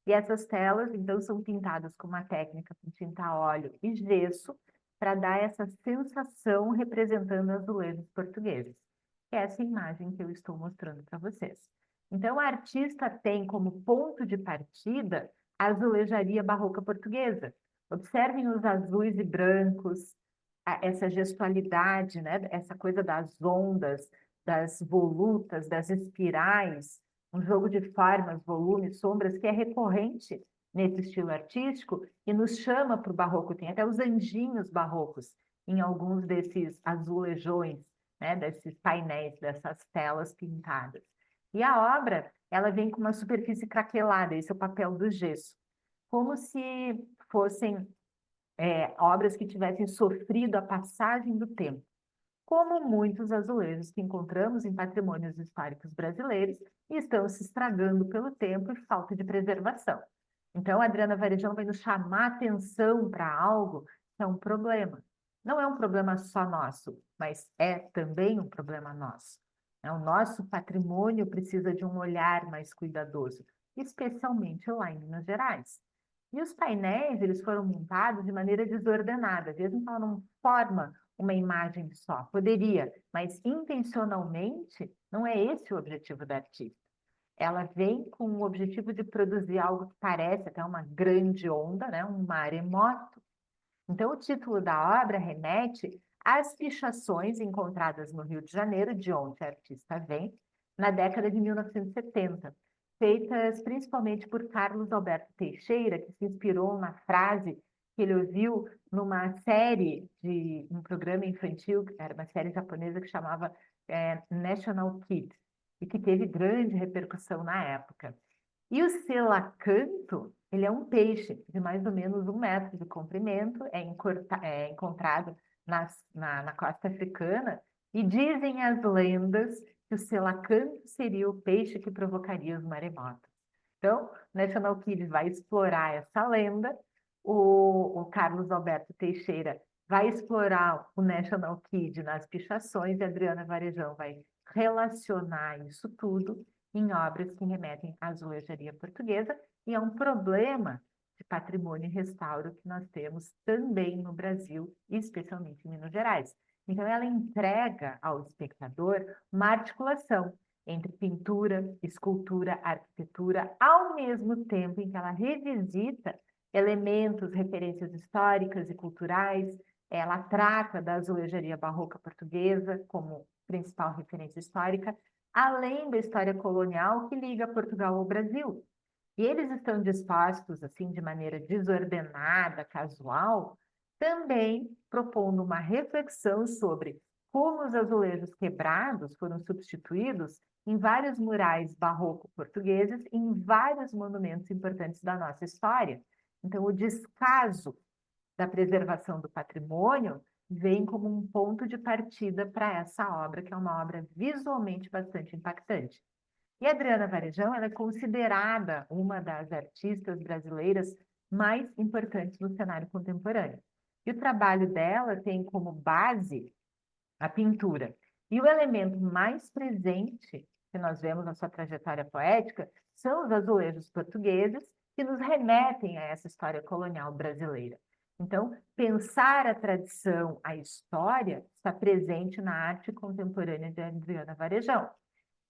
E essas telas, então, são pintadas com uma técnica com tinta a óleo e gesso para dar essa sensação representando azulejos portugueses. É essa imagem que eu estou mostrando para vocês. Então, a artista tem como ponto de partida a azulejaria barroca portuguesa. Observem os azuis e brancos, essa gestualidade, né? Essa coisa das ondas, das volutas, das espirais, um jogo de formas, volumes, sombras, que é recorrente nesse estilo artístico e nos chama para o barroco. Tem até os anjinhos barrocos em alguns desses azulejões, né, desses painéis, dessas telas pintadas. E a obra, ela vem com uma superfície craquelada, esse é o papel do gesso, como se fossem obras que tivessem sofrido a passagem do tempo, como muitos azulejos que encontramos em patrimônios históricos brasileiros e estão se estragando pelo tempo e falta de preservação. Então, a Adriana Varejão vai nos chamar atenção para algo que é um problema. Não é um problema só nosso, mas é também um problema nosso. O nosso patrimônio precisa de um olhar mais cuidadoso, especialmente lá em Minas Gerais. E os painéis, eles foram montados de maneira desordenada, às vezes ela não forma uma imagem só, poderia, mas intencionalmente não é esse o objetivo da artista. Ela vem com o objetivo de produzir algo que parece até uma grande onda, né? Um maremoto. Então, o título da obra remete às pichações encontradas no Rio de Janeiro, de onde a artista vem, na década de 1970, feitas principalmente por Carlos Alberto Teixeira, que se inspirou na frase que ele ouviu numa série de um programa infantil, que era uma série japonesa que chamava National Kid, e que teve grande repercussão na época. E o selacanto, ele é um peixe de mais ou menos 1 metro de comprimento, é encontrado na costa africana, e dizem as lendas que o selacanto seria o peixe que provocaria os maremotos. Então, National Kids vai explorar essa lenda, o Carlos Alberto Teixeira vai explorar o National Kid nas pichações, e a Adriana Varejão vai relacionar isso tudo em obras que remetem à azulejaria portuguesa, e é um problema de patrimônio e restauro que nós temos também no Brasil, especialmente em Minas Gerais. Então, ela entrega ao espectador uma articulação entre pintura, escultura, arquitetura, ao mesmo tempo em que ela revisita elementos, referências históricas e culturais. Ela trata da azulejaria barroca portuguesa como principal referência histórica, além da história colonial que liga Portugal ao Brasil. E eles estão dispostos, assim, de maneira desordenada, casual, também propondo uma reflexão sobre como os azulejos quebrados foram substituídos em vários murais barroco portugueses e em vários monumentos importantes da nossa história. Então, o descaso da preservação do patrimônio vem como um ponto de partida para essa obra, que é uma obra visualmente bastante impactante. E a Adriana Varejão, ela é considerada uma das artistas brasileiras mais importantes no cenário contemporâneo. E o trabalho dela tem como base a pintura. E o elemento mais presente que nós vemos na sua trajetória poética são os azulejos portugueses, que nos remetem a essa história colonial brasileira. Então, pensar a tradição, a história, está presente na arte contemporânea de Adriana Varejão.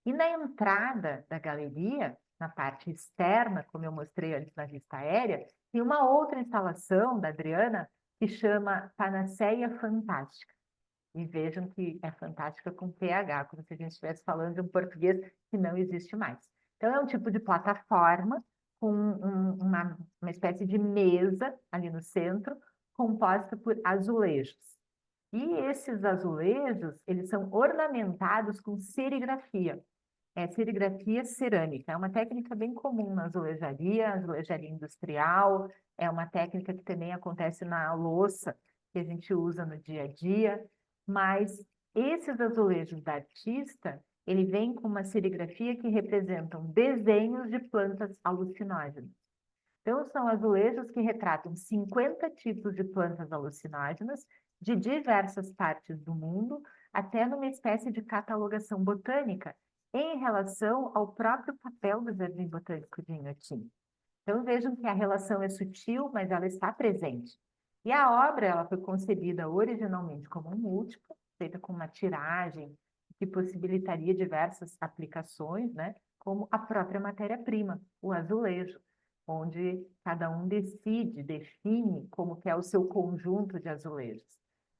E na entrada da galeria, na parte externa, como eu mostrei antes na vista aérea, tem uma outra instalação da Adriana que chama Panaceia Fantástica. E vejam que é fantástica com PH, como se a gente estivesse falando de um português que não existe mais. Então, é um tipo de plataforma com uma espécie de mesa ali no centro, composta por azulejos. E esses azulejos, eles são ornamentados com serigrafia. É serigrafia cerâmica. É uma técnica bem comum na azulejaria industrial, é uma técnica que também acontece na louça, que a gente usa no dia a dia, mas esses azulejos da artista, ele vem com uma serigrafia que representam desenhos de plantas alucinógenas. Então, são azulejos que retratam 50 tipos de plantas alucinógenas de diversas partes do mundo, até numa espécie de catalogação botânica, em relação ao próprio papel do Jardim Botânico de Inhotim. Então, vejam que a relação é sutil, mas ela está presente. E a obra ela foi concebida originalmente como um múltiplo, feita com uma tiragem que possibilitaria diversas aplicações, né? Como a própria matéria-prima, o azulejo, onde cada um define como que é o seu conjunto de azulejos.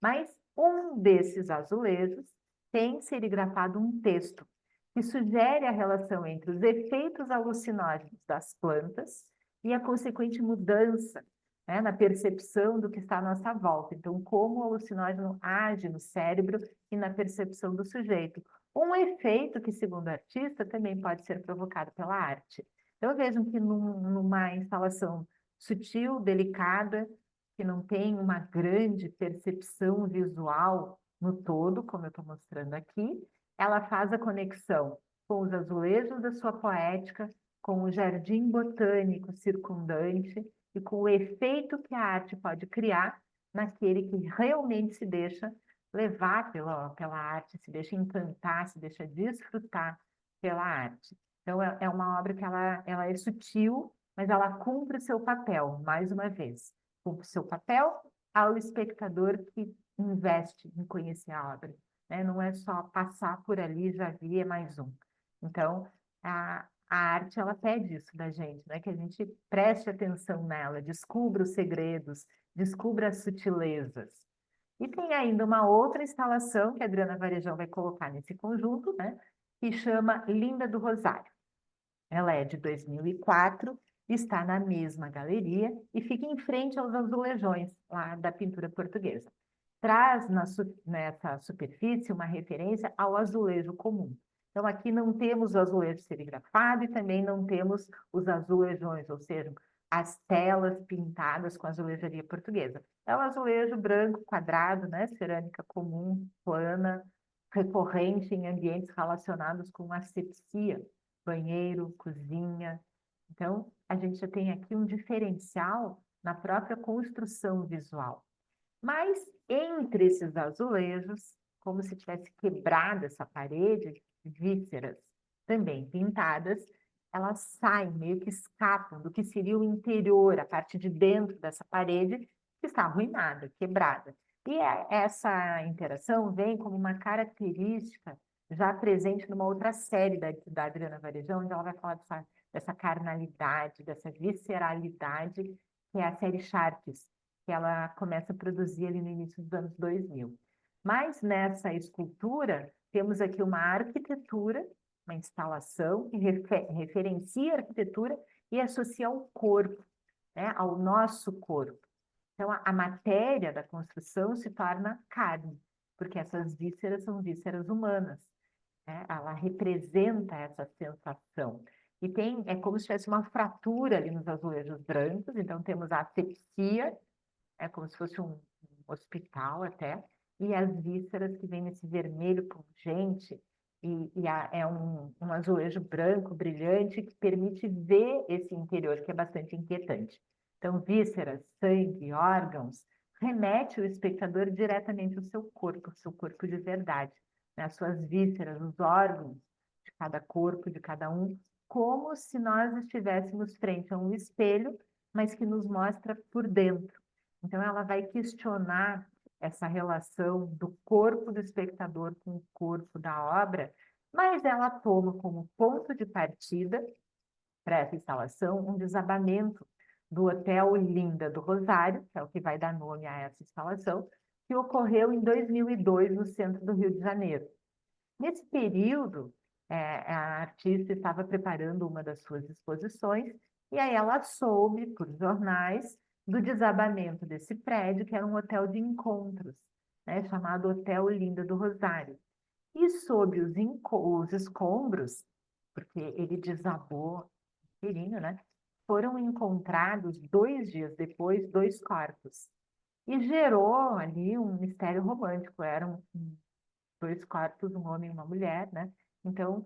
Mas um desses azulejos tem serigrafado um texto que sugere a relação entre os efeitos alucinógenos das plantas e a consequente mudança, né, na percepção do que está à nossa volta. Então, como o alucinógeno age no cérebro e na percepção do sujeito. Um efeito que, segundo o artista, também pode ser provocado pela arte. Então, vejam que numa instalação sutil, delicada, que não tem uma grande percepção visual no todo, como eu estou mostrando aqui. Ela faz a conexão com os azulejos da sua poética, com o jardim botânico circundante e com o efeito que a arte pode criar naquele que realmente se deixa levar pela arte, se deixa encantar, se deixa desfrutar pela arte. Então, é uma obra que ela é sutil, mas ela cumpre o seu papel, mais uma vez. Cumpre o seu papel ao espectador que investe em conhecer a obra, né? Não é só passar por ali, já vi, é mais um. Então, a arte, ela pede isso da gente, né? Que a gente preste atenção nela, descubra os segredos, descubra as sutilezas. E tem ainda uma outra instalação que a Adriana Varejão vai colocar nesse conjunto, né? Que chama Linda do Rosário. Ela é de 2004, está na mesma galeria e fica em frente aos azulejões lá da pintura portuguesa. Traz nessa superfície uma referência ao azulejo comum. Então, aqui não temos o azulejo serigrafado e também não temos os azulejões, ou seja, as telas pintadas com azulejaria portuguesa. É um azulejo branco, quadrado, né? Cerâmica comum, plana, recorrente em ambientes relacionados com asepsia, banheiro, cozinha. Então, a gente já tem aqui um diferencial na própria construção visual. Mas entre esses azulejos, como se tivesse quebrado essa parede, vísceras também pintadas, elas saem, meio que escapam do que seria o interior, a parte de dentro dessa parede, que está arruinada, quebrada. E essa interação vem como uma característica já presente numa outra série da Adriana Varejão, onde ela vai falar dessa carnalidade, dessa visceralidade, que é a série Charques, que ela começa a produzir ali no início dos anos 2000. Mas nessa escultura, temos aqui uma arquitetura, uma instalação que referencia a arquitetura e associa ao corpo, né, ao nosso corpo. Então, a matéria da construção se torna carne, porque essas vísceras são vísceras humanas, né? Ela representa essa sensação. E é como se tivesse uma fratura ali nos azulejos brancos, então temos a asepsia, é como se fosse um hospital até, e as vísceras que vêm nesse vermelho pungente, é um azulejo branco, brilhante, que permite ver esse interior, que é bastante inquietante. Então, vísceras, sangue, órgãos, remete o espectador diretamente ao seu corpo de verdade, né? As suas vísceras, os órgãos de cada corpo, de cada um, como se nós estivéssemos frente a um espelho, mas que nos mostra por dentro. Então, ela vai questionar essa relação do corpo do espectador com o corpo da obra, mas ela toma como ponto de partida para essa instalação um desabamento do Hotel Linda do Rosário, que é o que vai dar nome a essa instalação, que ocorreu em 2002 no centro do Rio de Janeiro. Nesse período, a artista estava preparando uma das suas exposições e aí ela soube, por jornais, do desabamento desse prédio, que era um hotel de encontros, né, chamado Hotel Linda do Rosário. E sob os escombros, porque ele desabou inteirinho, né, foram encontrados 2 dias depois 2 corpos. E gerou ali um mistério romântico. Eram 2 corpos, um homem e uma mulher, né? Então,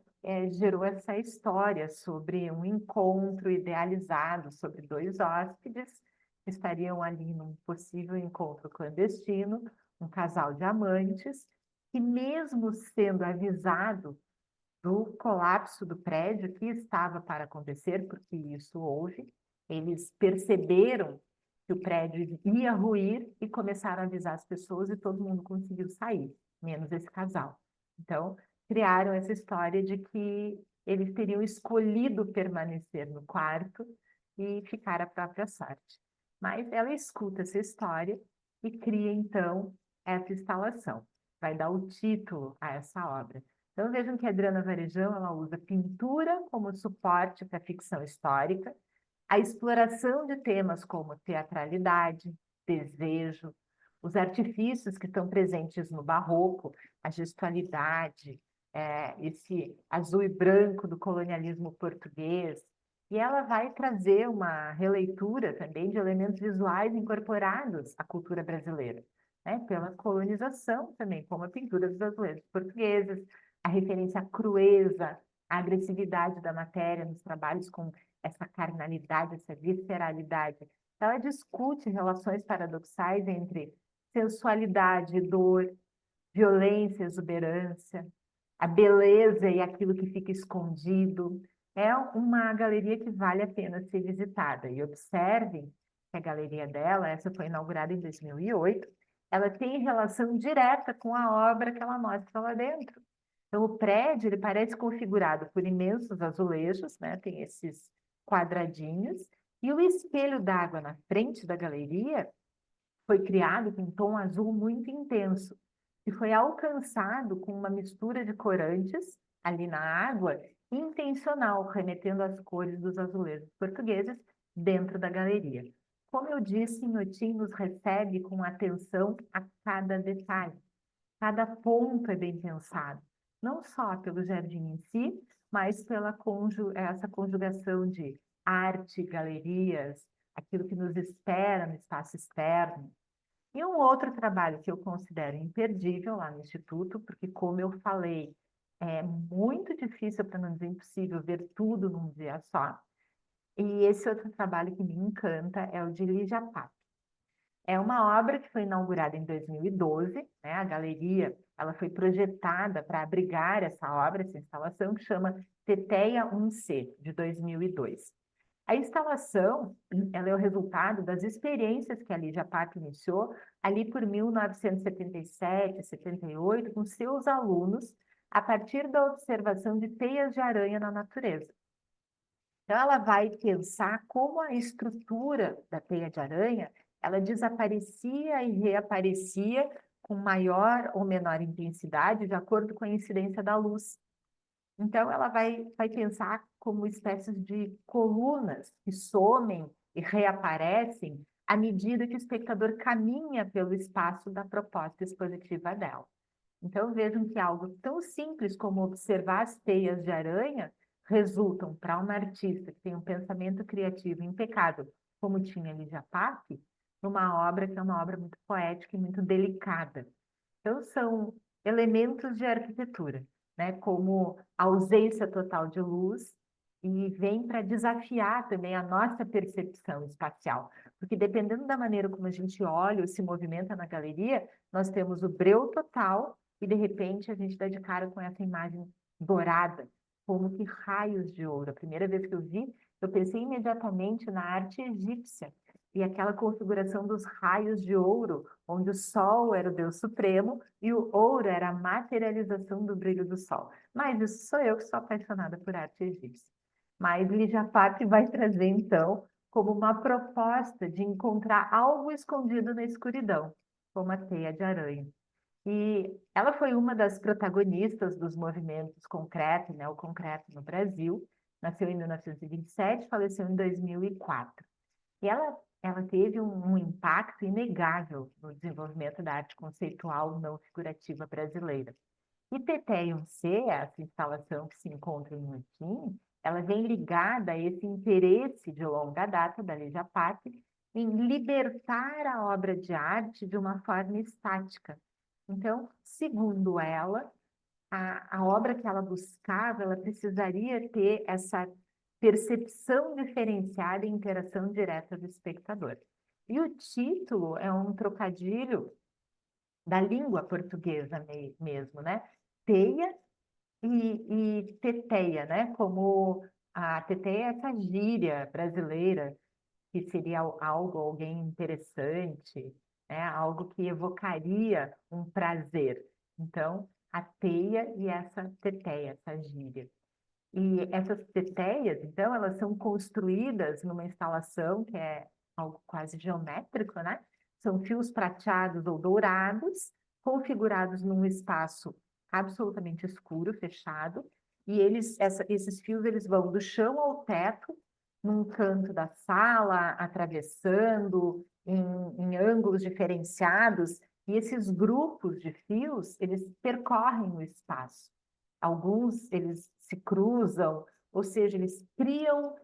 gerou essa história sobre um encontro idealizado, sobre 2 hóspedes que estariam ali num possível encontro clandestino, um casal de amantes, que mesmo sendo avisado do colapso do prédio que estava para acontecer, porque isso houve, eles perceberam que o prédio ia ruir e começaram a avisar as pessoas e todo mundo conseguiu sair, menos esse casal. Então, criaram essa história de que eles teriam escolhido permanecer no quarto e ficar à própria sorte. Mas ela escuta essa história e cria, então, essa instalação. Vai dar o título a essa obra. Então, vejam que a Adriana Varejão, ela usa pintura como suporte para a ficção histórica, a exploração de temas como teatralidade, desejo, os artifícios que estão presentes no barroco, a gestualidade, esse azul e branco do colonialismo português, E ela vai trazer uma releitura também de elementos visuais incorporados à cultura brasileira, né? Pela colonização também, como a pintura dos azulejos portugueses, a referência à crueza, à agressividade da matéria nos trabalhos com essa carnalidade, essa visceralidade. Então, ela discute relações paradoxais entre sensualidade, dor, violência, exuberância, a beleza e aquilo que fica escondido. É uma galeria que vale a pena ser visitada. E observem que a galeria dela, essa foi inaugurada em 2008, ela tem relação direta com a obra que ela mostra lá dentro. Então, o prédio ele parece configurado por imensos azulejos, né? Tem esses quadradinhos, e o espelho d'água na frente da galeria foi criado com um tom azul muito intenso e foi alcançado com uma mistura de corantes ali na água, intencional, remetendo às cores dos azulejos portugueses dentro da galeria. Como eu disse, Inhotim nos recebe com atenção a cada detalhe. Cada ponto é bem pensado, não só pelo jardim em si, mas pela essa conjugação de arte, galerias, aquilo que nos espera no espaço externo. E um outro trabalho que eu considero imperdível lá no Instituto, porque, como eu falei, é muito difícil, para não dizer impossível, ver tudo num dia só. E esse outro trabalho que me encanta é o de Lígia Pape. É uma obra que foi inaugurada em 2012, né? A galeria ela foi projetada para abrigar essa obra, essa instalação, que chama Teteia 1C, de 2002. A instalação ela é o resultado das experiências que a Lígia Pape iniciou ali por 1977, 78, com seus alunos, a partir da observação de teias de aranha na natureza. Então, ela vai pensar como a estrutura da teia de aranha, ela desaparecia e reaparecia com maior ou menor intensidade, de acordo com a incidência da luz. Então, ela vai pensar como espécies de colunas que somem e reaparecem à medida que o espectador caminha pelo espaço da proposta expositiva dela. Então, vejam que algo tão simples como observar as teias de aranha resultam para uma artista que tem um pensamento criativo impecável, como tinha Lígia Pape, numa obra que é uma obra muito poética e muito delicada. Então, são elementos de arquitetura, né? Como a ausência total de luz, e vem para desafiar também a nossa percepção espacial. Porque dependendo da maneira como a gente olha ou se movimenta na galeria, nós temos o breu total e, de repente, a gente dá de cara com essa imagem dourada, como que raios de ouro. A primeira vez que eu vi, eu pensei imediatamente na arte egípcia, e aquela configuração dos raios de ouro, onde o sol era o Deus supremo e o ouro era a materialização do brilho do sol. Mas isso sou eu que sou apaixonada por arte egípcia. Mas Lígia Pape vai trazer, então, como uma proposta de encontrar algo escondido na escuridão, como a teia de aranha. E ela foi uma das protagonistas dos movimentos concreto, né, o concreto no Brasil. Nasceu em 1927, faleceu em 2004. E ela teve um impacto inegável no desenvolvimento da arte conceitual não figurativa brasileira. E Teteia C, essa instalação que se encontra em Inhotim, ela vem ligada a esse interesse de longa data da Lígia Pape em libertar a obra de arte de uma forma estática. Então, segundo ela, a obra que ela buscava, ela precisaria ter essa percepção diferenciada e interação direta do espectador. E o título é um trocadilho da língua portuguesa mesmo, né? Teia e teteia, né? Como a teteia é essa gíria brasileira, que seria algo, alguém interessante, né? Algo que evocaria um prazer. Então, a teia e essa teteia, essa gíria. E essas teteias, então, elas são construídas numa instalação que é algo quase geométrico, né? São fios prateados ou dourados, configurados num espaço absolutamente escuro, fechado, e esses fios eles vão do chão ao teto, num canto da sala, atravessando, em ângulos diferenciados, e esses grupos de fios, eles percorrem o espaço. Alguns, eles se cruzam, ou seja, eles criam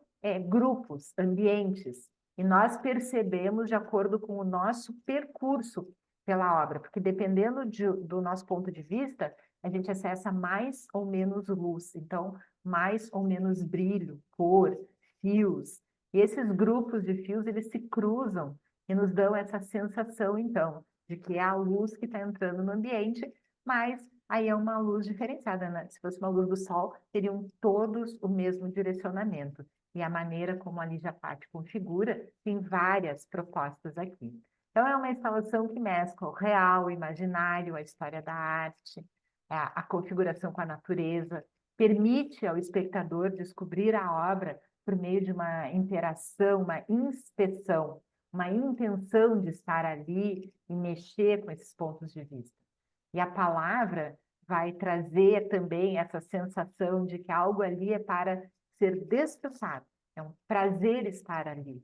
grupos, ambientes, e nós percebemos de acordo com o nosso percurso pela obra, porque dependendo do nosso ponto de vista, a gente acessa mais ou menos luz, então mais ou menos brilho, cor, fios. E esses grupos de fios, eles se cruzam e nos dão essa sensação, então, de que é a luz que está entrando no ambiente, mas aí é uma luz diferenciada, né? Se fosse uma luz do sol, teriam todos o mesmo direcionamento. E a maneira como a Lígia Patti configura, tem várias propostas aqui. Então, é uma instalação que mescla o real, o imaginário, a história da arte, a configuração com a natureza, permite ao espectador descobrir a obra por meio de uma interação, uma inspeção, uma intenção de estar ali e mexer com esses pontos de vista. E a palavra vai trazer também essa sensação de que algo ali é para ser desfrutado, é um prazer estar ali.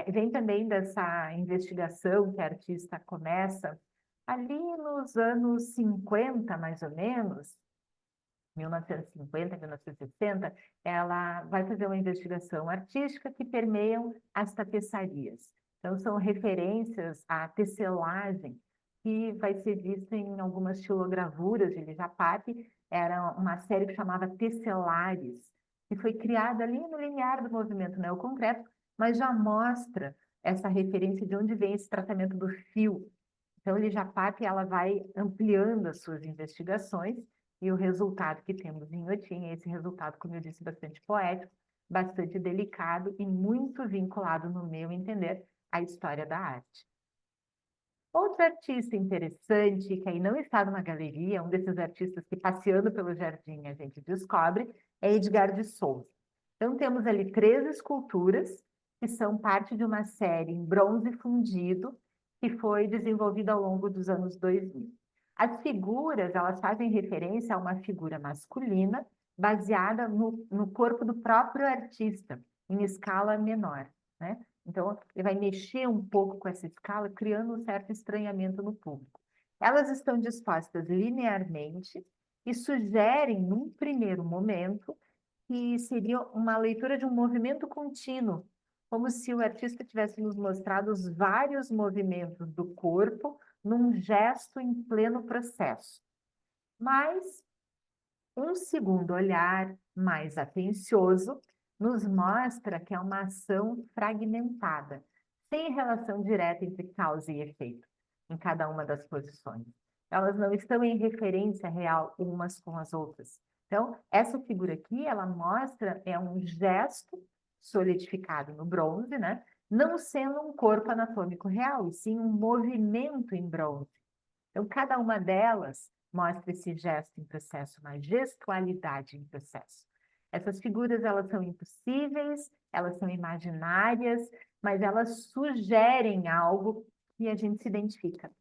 Vem também dessa investigação que a artista começa ali nos anos 50, mais ou menos, 1950, 1960, ela vai fazer uma investigação artística que permeiam as tapeçarias. Então, são referências à tecelagem, que vai ser vista em algumas xilogravuras de Lígia Patti. Era uma série que chamava Tecelares, que foi criada ali no limiar do movimento neoconcreto, mas já mostra essa referência de onde vem esse tratamento do fio. Então, Lígia Patti, ela vai ampliando as suas investigações e o resultado que temos em Inhotim é esse resultado, como eu disse, bastante poético, bastante delicado e muito vinculado, no meu entender, à história da arte. Outro artista interessante, que aí não está numa galeria, um desses artistas que passeando pelo jardim a gente descobre, é Edgar de Souza. Então temos ali 3 esculturas que são parte de uma série em bronze fundido que foi desenvolvida ao longo dos anos 2000. As figuras, elas fazem referência a uma figura masculina baseada no corpo do próprio artista, em escala menor, né? Então, ele vai mexer um pouco com essa escala, criando um certo estranhamento no público. Elas estão dispostas linearmente e sugerem, num primeiro momento, que seria uma leitura de um movimento contínuo, como se o artista tivesse nos mostrado os vários movimentos do corpo num gesto em pleno processo. Mas um segundo olhar mais atencioso nos mostra que é uma ação fragmentada, sem relação direta entre causa e efeito em cada uma das posições. Elas não estão em referência real umas com as outras. Então, essa figura aqui, ela mostra, é um gesto solidificado no bronze, né? Não sendo um corpo anatômico real, e sim um movimento em bronze. Então, cada uma delas mostra esse gesto em processo, uma gestualidade em processo. Essas figuras, elas são impossíveis, elas são imaginárias, mas elas sugerem algo que a gente se identifica.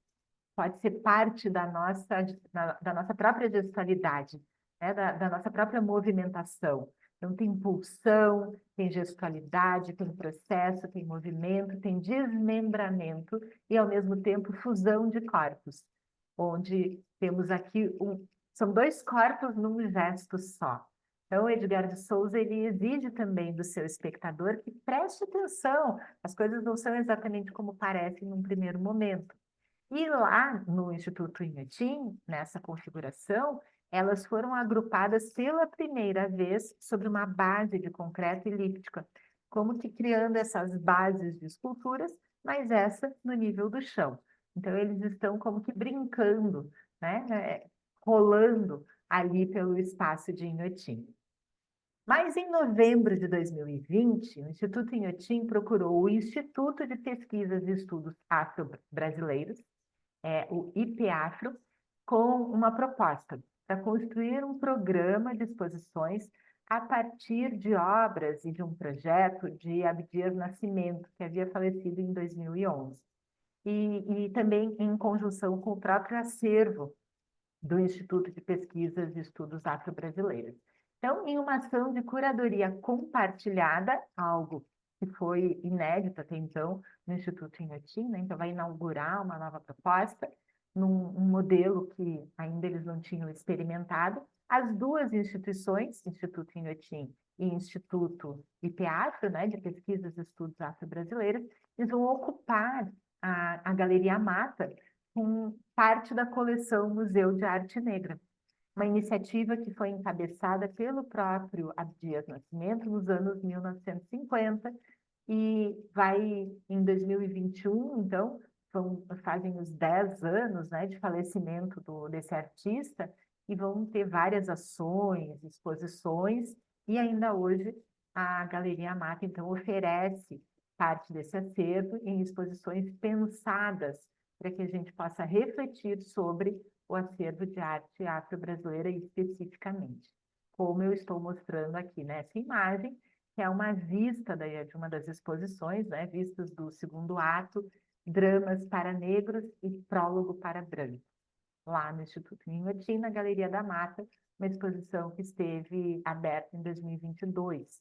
Pode ser parte da nossa própria gestualidade, né? da nossa própria movimentação. Então, tem pulsão, tem gestualidade, tem processo, tem movimento, tem desmembramento e, ao mesmo tempo, fusão de corpos, onde temos aqui são 2 corpos num gesto só. Então, o Edgar de Souza, ele exige também do seu espectador que preste atenção, as coisas não são exatamente como parecem num primeiro momento. E lá no Instituto Inhotim, nessa configuração, elas foram agrupadas pela primeira vez sobre uma base de concreto elíptica, como que criando essas bases de esculturas, mas essa no nível do chão. Então, eles estão como que brincando, né? Rolando ali pelo espaço de Inhotim. Mas em novembro de 2020, o Instituto Inhotim procurou o Instituto de Pesquisas e Estudos Afro-Brasileiros, o IPAFRO, com uma proposta para construir um programa de exposições a partir de obras e de um projeto de Abdias Nascimento, que havia falecido em 2011. E também em conjunção com o próprio acervo do Instituto de Pesquisas e Estudos Afro-Brasileiros. Então, em uma ação de curadoria compartilhada, algo que foi inédito até então no Instituto Inhotim, né? Então vai inaugurar uma nova proposta, num modelo que ainda eles não tinham experimentado, As duas instituições, Instituto Inhotim e Instituto IPEAFRO, né, de Pesquisas e Estudos Afro-Brasileiros, eles vão ocupar a Galeria Mata com parte da coleção Museu de Arte Negra, uma iniciativa que foi encabeçada pelo próprio Abdias Nascimento nos anos 1950 e vai em 2021, então, fazem os 10 anos, né, de falecimento desse artista, e vão ter várias ações, exposições, e ainda hoje a Galeria Mata, então, oferece parte desse acervo em exposições pensadas para que a gente possa refletir sobre o acervo de arte afro-brasileira especificamente, como eu estou mostrando aqui nessa imagem, que é uma vista de uma das exposições, né, vistas do segundo ato, Dramas para Negros e Prólogo para Brancos, lá no Instituto Inhotim, na Galeria da Mata, uma exposição que esteve aberta em 2022.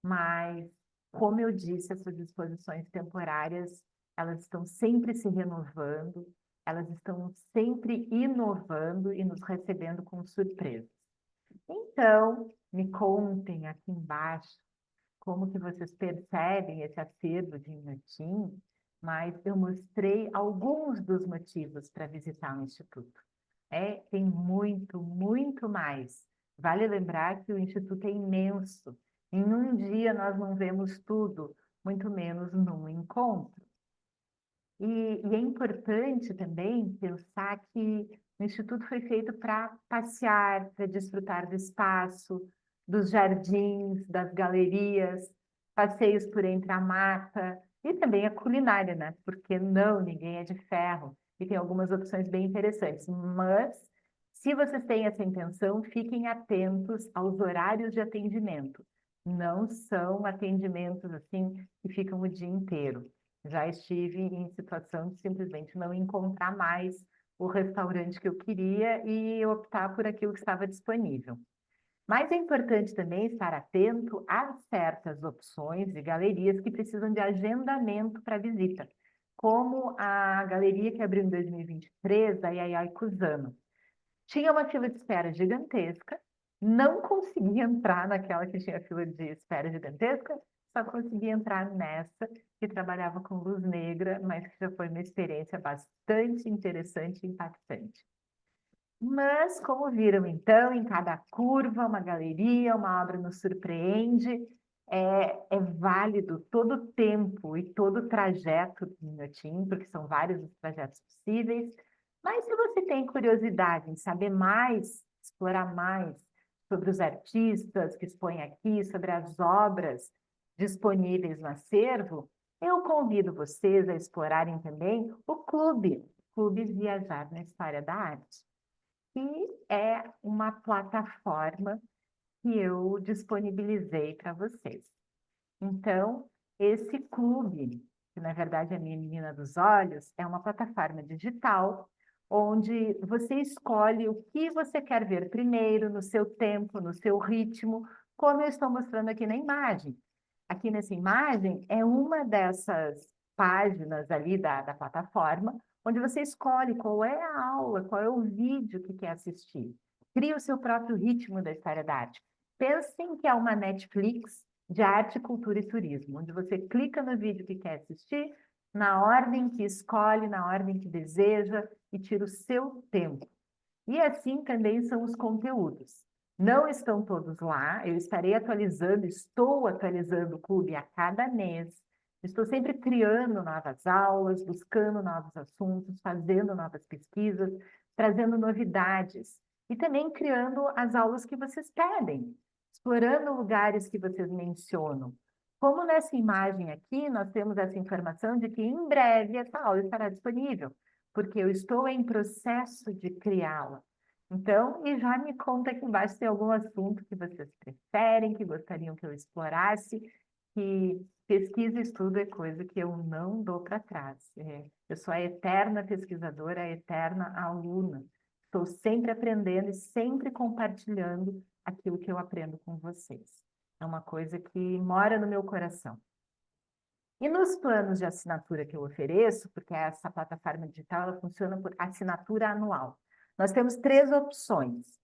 Mas, como eu disse, essas exposições temporárias, elas estão sempre se renovando, elas estão sempre inovando e nos recebendo com surpresas. Então, me contem aqui embaixo como que vocês percebem esse acervo de Inhotim, mas eu mostrei alguns dos motivos para visitar o Instituto. Tem muito, muito mais. Vale lembrar que o Instituto é imenso. Em um dia nós não vemos tudo, muito menos num encontro. E é importante também pensar que o Instituto foi feito para passear, para desfrutar do espaço, dos jardins, das galerias, passeios por entre a mata e também a culinária, né? Porque não, ninguém é de ferro. E tem algumas opções bem interessantes. Mas, se vocês têm essa intenção, fiquem atentos aos horários de atendimento. Não são atendimentos assim que ficam o dia inteiro. Já estive em situação de simplesmente não encontrar mais o restaurante que eu queria e optar por aquilo que estava disponível. Mas é importante também estar atento a certas opções de galerias que precisam de agendamento para visita, como a galeria que abriu em 2023, da Yayai Kusama. Tinha uma fila de espera gigantesca, não consegui entrar naquela que tinha fila de espera gigantesca, só consegui entrar nessa que trabalhava com luz negra, mas que já foi uma experiência bastante interessante e impactante. Mas, como viram então, em cada curva, uma galeria, uma obra nos surpreende, é válido todo o tempo e todo o trajeto do Inhotim, porque são vários os trajetos possíveis. Mas se você tem curiosidade em saber mais, explorar mais sobre os artistas que expõem aqui, sobre as obras disponíveis no acervo, eu convido vocês a explorarem também o Clube Viajar na História da Arte, que é uma plataforma que eu disponibilizei para vocês. Então, esse clube, que na verdade é a minha menina dos olhos, é uma plataforma digital onde você escolhe o que você quer ver primeiro, no seu tempo, no seu ritmo, como eu estou mostrando aqui na imagem. Aqui nessa imagem é uma dessas páginas ali da plataforma, onde você escolhe qual é a aula, qual é o vídeo que quer assistir. Cria o seu próprio ritmo da história da arte. Pensem que é uma Netflix de arte, cultura e turismo, onde você clica no vídeo que quer assistir, na ordem que escolhe, na ordem que deseja e tira o seu tempo. E assim também são os conteúdos. Não estão todos lá, eu estarei atualizando, estou atualizando o clube a cada mês. Estou sempre criando novas aulas, buscando novos assuntos, fazendo novas pesquisas, trazendo novidades e também criando as aulas que vocês pedem, explorando lugares que vocês mencionam. Como nessa imagem aqui, nós temos essa informação de que em breve essa aula estará disponível, porque eu estou em processo de criá-la. Então, e já me conta aqui embaixo se tem algum assunto que vocês preferem, que gostariam que eu explorasse, que pesquisa e estudo é coisa que eu não dou para trás. Eu sou a eterna pesquisadora, a eterna aluna. Estou sempre aprendendo e sempre compartilhando aquilo que eu aprendo com vocês. É uma coisa que mora no meu coração. E nos planos de assinatura que eu ofereço, porque essa plataforma digital ela funciona por assinatura anual, nós temos 3 opções.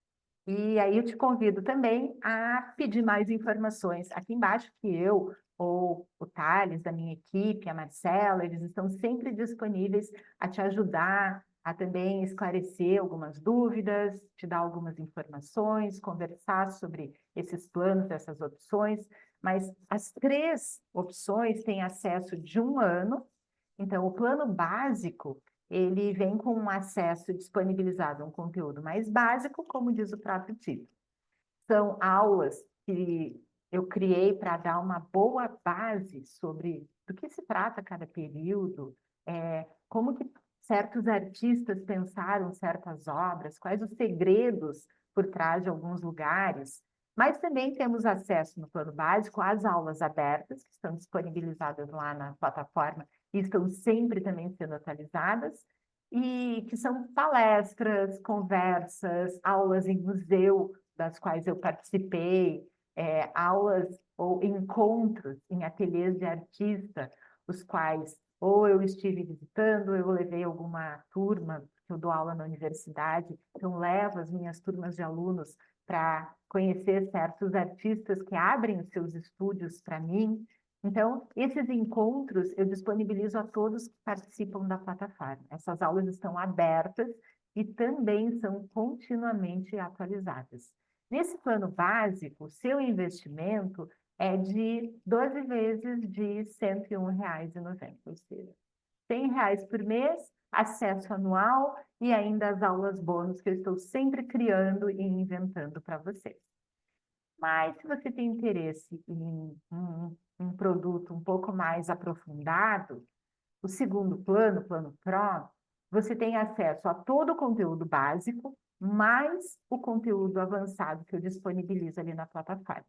E aí eu te convido também a pedir mais informações aqui embaixo, que eu ou o Thales, da minha equipe, a Marcela, eles estão sempre disponíveis a te ajudar, a também esclarecer algumas dúvidas, te dar algumas informações, conversar sobre esses planos, essas opções. Mas as 3 opções têm acesso de 1 ano. Então, o plano básico ele vem com um acesso disponibilizado a um conteúdo mais básico, como diz o próprio título. São aulas que eu criei para dar uma boa base sobre do que se trata cada período, como que certos artistas pensaram certas obras, quais os segredos por trás de alguns lugares. Mas também temos acesso no plano básico às aulas abertas, que estão disponibilizadas lá na plataforma e estão sempre também sendo atualizadas, e que são palestras, conversas, aulas em museu, das quais eu participei, aulas ou encontros em ateliês de artista, os quais ou eu estive visitando, ou eu levei alguma turma, que eu dou aula na universidade, então levo as minhas turmas de alunos para conhecer certos artistas que abrem os seus estúdios para mim. Então, esses encontros eu disponibilizo a todos que participam da plataforma. Essas aulas estão abertas e também são continuamente atualizadas. Nesse plano básico, o seu investimento é de 12 vezes de R$ 101,90, ou seja, R$ 100 por mês, acesso anual e ainda as aulas bônus que eu estou sempre criando e inventando para vocês. Mas se você tem interesse em um produto um pouco mais aprofundado, o segundo plano, o plano Pro, você tem acesso a todo o conteúdo básico, mais o conteúdo avançado que eu disponibilizo ali na plataforma.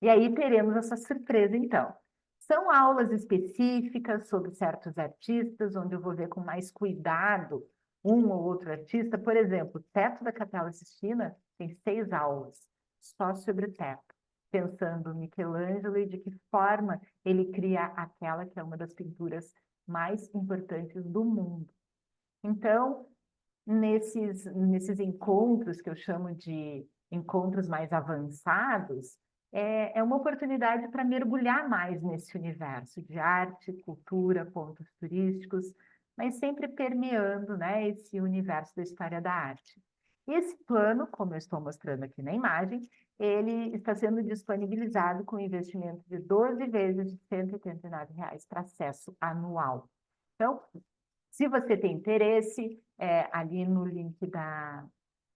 E aí teremos essa surpresa, então. São aulas específicas sobre certos artistas, onde eu vou ver com mais cuidado um ou outro artista. Por exemplo, o teto da Capela Sistina tem 6 aulas só sobre o teto, pensando no Michelangelo e de que forma ele cria aquela que é uma das pinturas mais importantes do mundo. Então, nesses encontros, que eu chamo de encontros mais avançados, é uma oportunidade para mergulhar mais nesse universo de arte, cultura, pontos turísticos, mas sempre permeando, né, esse universo da história da arte. E esse plano, como eu estou mostrando aqui na imagem, ele está sendo disponibilizado com investimento de 12 vezes de R$ 189 para acesso anual. Então, se você tem interesse, ali no link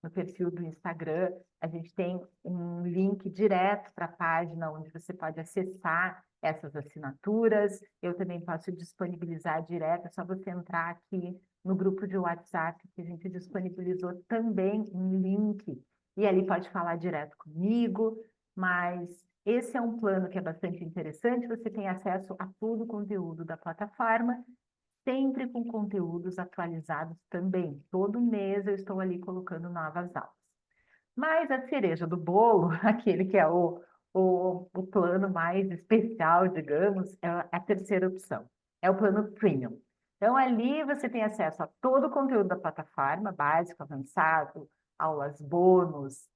no perfil do Instagram, a gente tem um link direto para a página onde você pode acessar essas assinaturas. Eu também posso disponibilizar direto, é só você entrar aqui no grupo de WhatsApp, que a gente disponibilizou também um link, e ali pode falar direto comigo, mas esse é um plano que é bastante interessante, você tem acesso a todo o conteúdo da plataforma, sempre com conteúdos atualizados também. Todo mês eu estou ali colocando novas aulas. Mas a cereja do bolo, aquele que é o plano mais especial, digamos, é a terceira opção. É o plano Premium. Então, ali você tem acesso a todo o conteúdo da plataforma, básico, avançado, aulas bônus,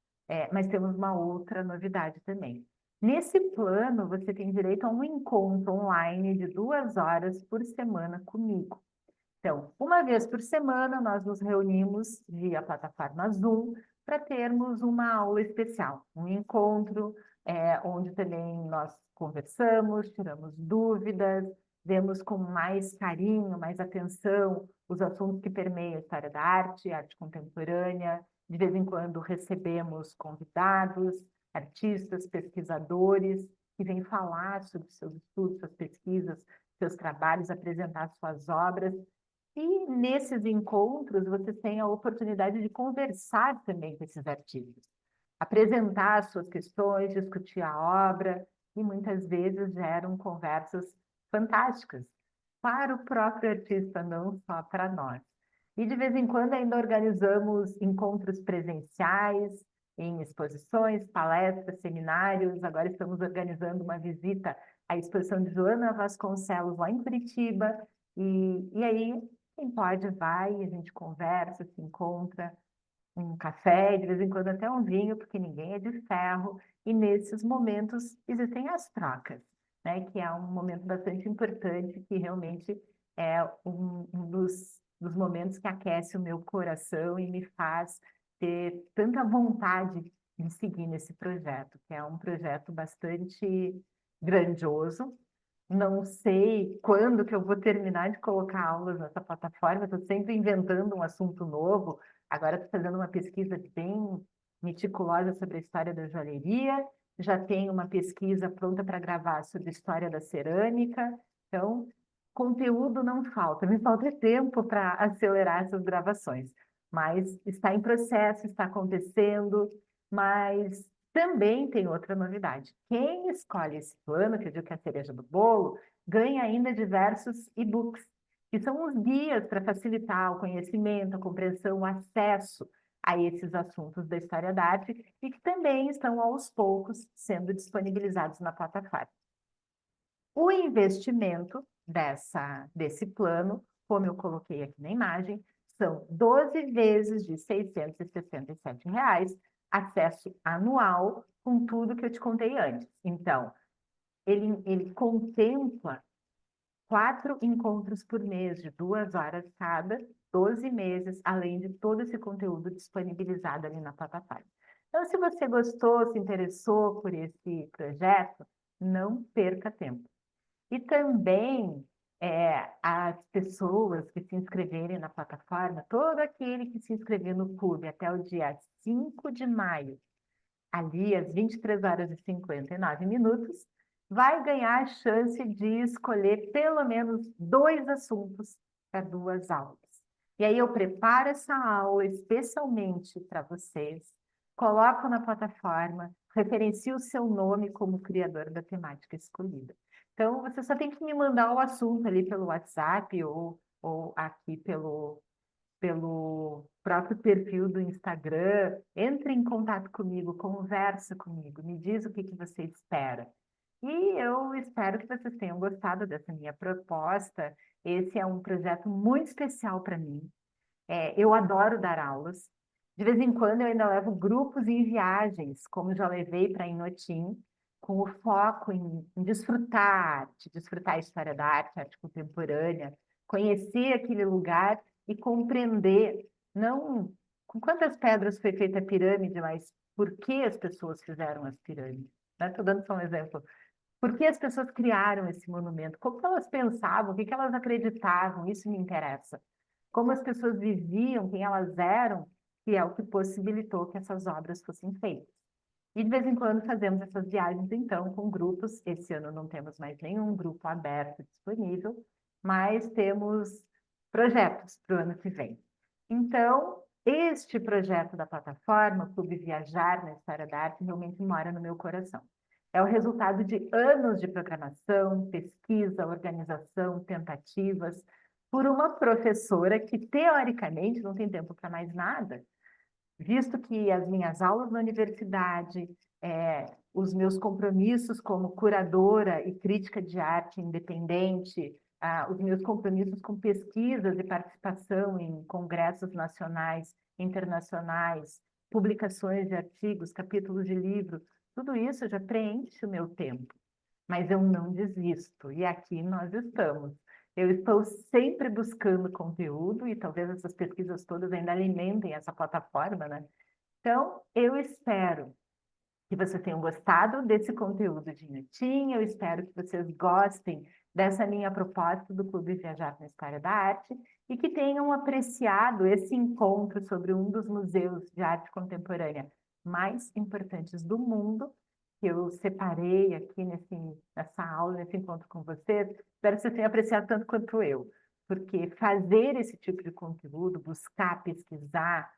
mas temos uma outra novidade também. Nesse plano, você tem direito a um encontro online de 2 horas por semana comigo. Então, uma vez por semana, nós nos reunimos via plataforma Zoom para termos uma aula especial, um encontro, onde também nós conversamos, tiramos dúvidas, vemos com mais carinho, mais atenção os assuntos que permeiam a história da arte contemporânea. De vez em quando recebemos convidados, artistas, pesquisadores, que vêm falar sobre seus estudos, suas pesquisas, seus trabalhos, apresentar suas obras. E nesses encontros, você tem a oportunidade de conversar também com esses artistas, apresentar as suas questões, discutir a obra, e muitas vezes geram conversas fantásticas para o próprio artista, não só para nós. E de vez em quando ainda organizamos encontros presenciais, em exposições, palestras, seminários. Agora estamos organizando uma visita à exposição de Joana Vasconcelos lá em Curitiba, e aí quem pode vai, a gente conversa, se encontra. um café, de vez em quando até um vinho, porque ninguém é de ferro, e nesses momentos existem as trocas, né? Que é um momento bastante importante, que realmente é um dos momentos que aquece o meu coração e me faz ter tanta vontade de seguir nesse projeto, que é um projeto bastante grandioso. Não sei quando que eu vou terminar de colocar aulas nessa plataforma, estou sempre inventando um assunto novo. Agora estou fazendo uma pesquisa bem meticulosa sobre a história da joalheria, já tenho uma pesquisa pronta para gravar sobre a história da cerâmica. Então, conteúdo não falta, me falta tempo para acelerar essas gravações, mas está em processo, está acontecendo, mas também tem outra novidade. Quem escolhe esse plano, que eu digo que é a cereja do bolo, ganha ainda diversos e-books, que são os guias para facilitar o conhecimento, a compreensão, o acesso a esses assuntos da história da arte e que também estão aos poucos sendo disponibilizados na plataforma. O investimento desse plano, como eu coloquei aqui na imagem, são 12 vezes de R$ 667, acesso anual com tudo que eu te contei antes. Então, ele contempla 4 encontros por mês, de 2 horas cada, 12 meses, além de todo esse conteúdo disponibilizado ali na plataforma. Então, se você gostou, se interessou por esse projeto, não perca tempo. E também as pessoas que se inscreverem na plataforma, todo aquele que se inscrever no clube até o dia 5 de maio, ali às 23 horas e 59 minutos, vai ganhar a chance de escolher pelo menos 2 assuntos para 2 aulas. E aí eu preparo essa aula especialmente para vocês, coloco na plataforma, referencio o seu nome como criador da temática escolhida. Então, você só tem que me mandar o assunto ali pelo WhatsApp ou aqui pelo próprio perfil do Instagram, entre em contato comigo, conversa comigo, me diz o que você espera. E eu espero que vocês tenham gostado dessa minha proposta. Esse é um projeto muito especial para mim. Eu adoro dar aulas. De vez em quando eu ainda levo grupos em viagens, como já levei para Inhotim, com o foco em desfrutar a arte, desfrutar a história da arte, arte contemporânea, conhecer aquele lugar e compreender, não com quantas pedras foi feita a pirâmide, mas por que as pessoas fizeram as pirâmides. Estou dando só um exemplo. Por que as pessoas criaram esse monumento? Como que elas pensavam? O que que elas acreditavam? Isso me interessa. Como as pessoas viviam, quem elas eram, que é o que possibilitou que essas obras fossem feitas. E de vez em quando fazemos essas viagens, então, com grupos. Esse ano não temos mais nenhum grupo aberto disponível, mas temos projetos para o ano que vem. Então, este projeto da plataforma, Clube Viajar na História da Arte, realmente mora no meu coração. É o resultado de anos de programação, pesquisa, organização, tentativas, por uma professora que, teoricamente, não tem tempo para mais nada, visto que as minhas aulas na universidade, os meus compromissos como curadora e crítica de arte independente, os meus compromissos com pesquisas e participação em congressos nacionais, internacionais, publicações de artigos, capítulos de livro, tudo isso já preenche o meu tempo, mas eu não desisto, e aqui nós estamos. Eu estou sempre buscando conteúdo e talvez essas pesquisas todas ainda alimentem essa plataforma, né? Então, eu espero que vocês tenham gostado desse conteúdo de Inhotim, eu espero que vocês gostem dessa minha proposta do Clube Viajar na História da Arte e que tenham apreciado esse encontro sobre um dos museus de arte contemporânea mais importantes do mundo, que eu separei aqui nessa aula, nesse encontro com vocês. Espero que vocês tenham apreciado tanto quanto eu, porque fazer esse tipo de conteúdo, buscar, pesquisar,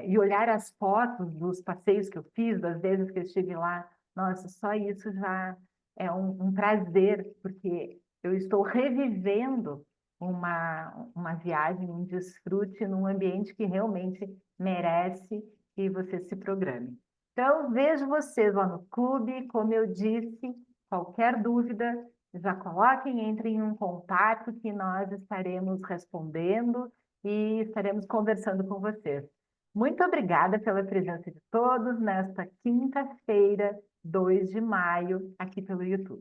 e olhar as fotos dos passeios que eu fiz, das vezes que eu estive lá, nossa, só isso já é um prazer, porque eu estou revivendo uma viagem, um desfrute num ambiente que realmente merece que você se programe. Então, vejo vocês lá no clube, como eu disse, qualquer dúvida, já coloquem, entrem em um contato que nós estaremos respondendo e estaremos conversando com vocês. Muito obrigada pela presença de todos nesta quinta-feira, 2 de maio, aqui pelo YouTube.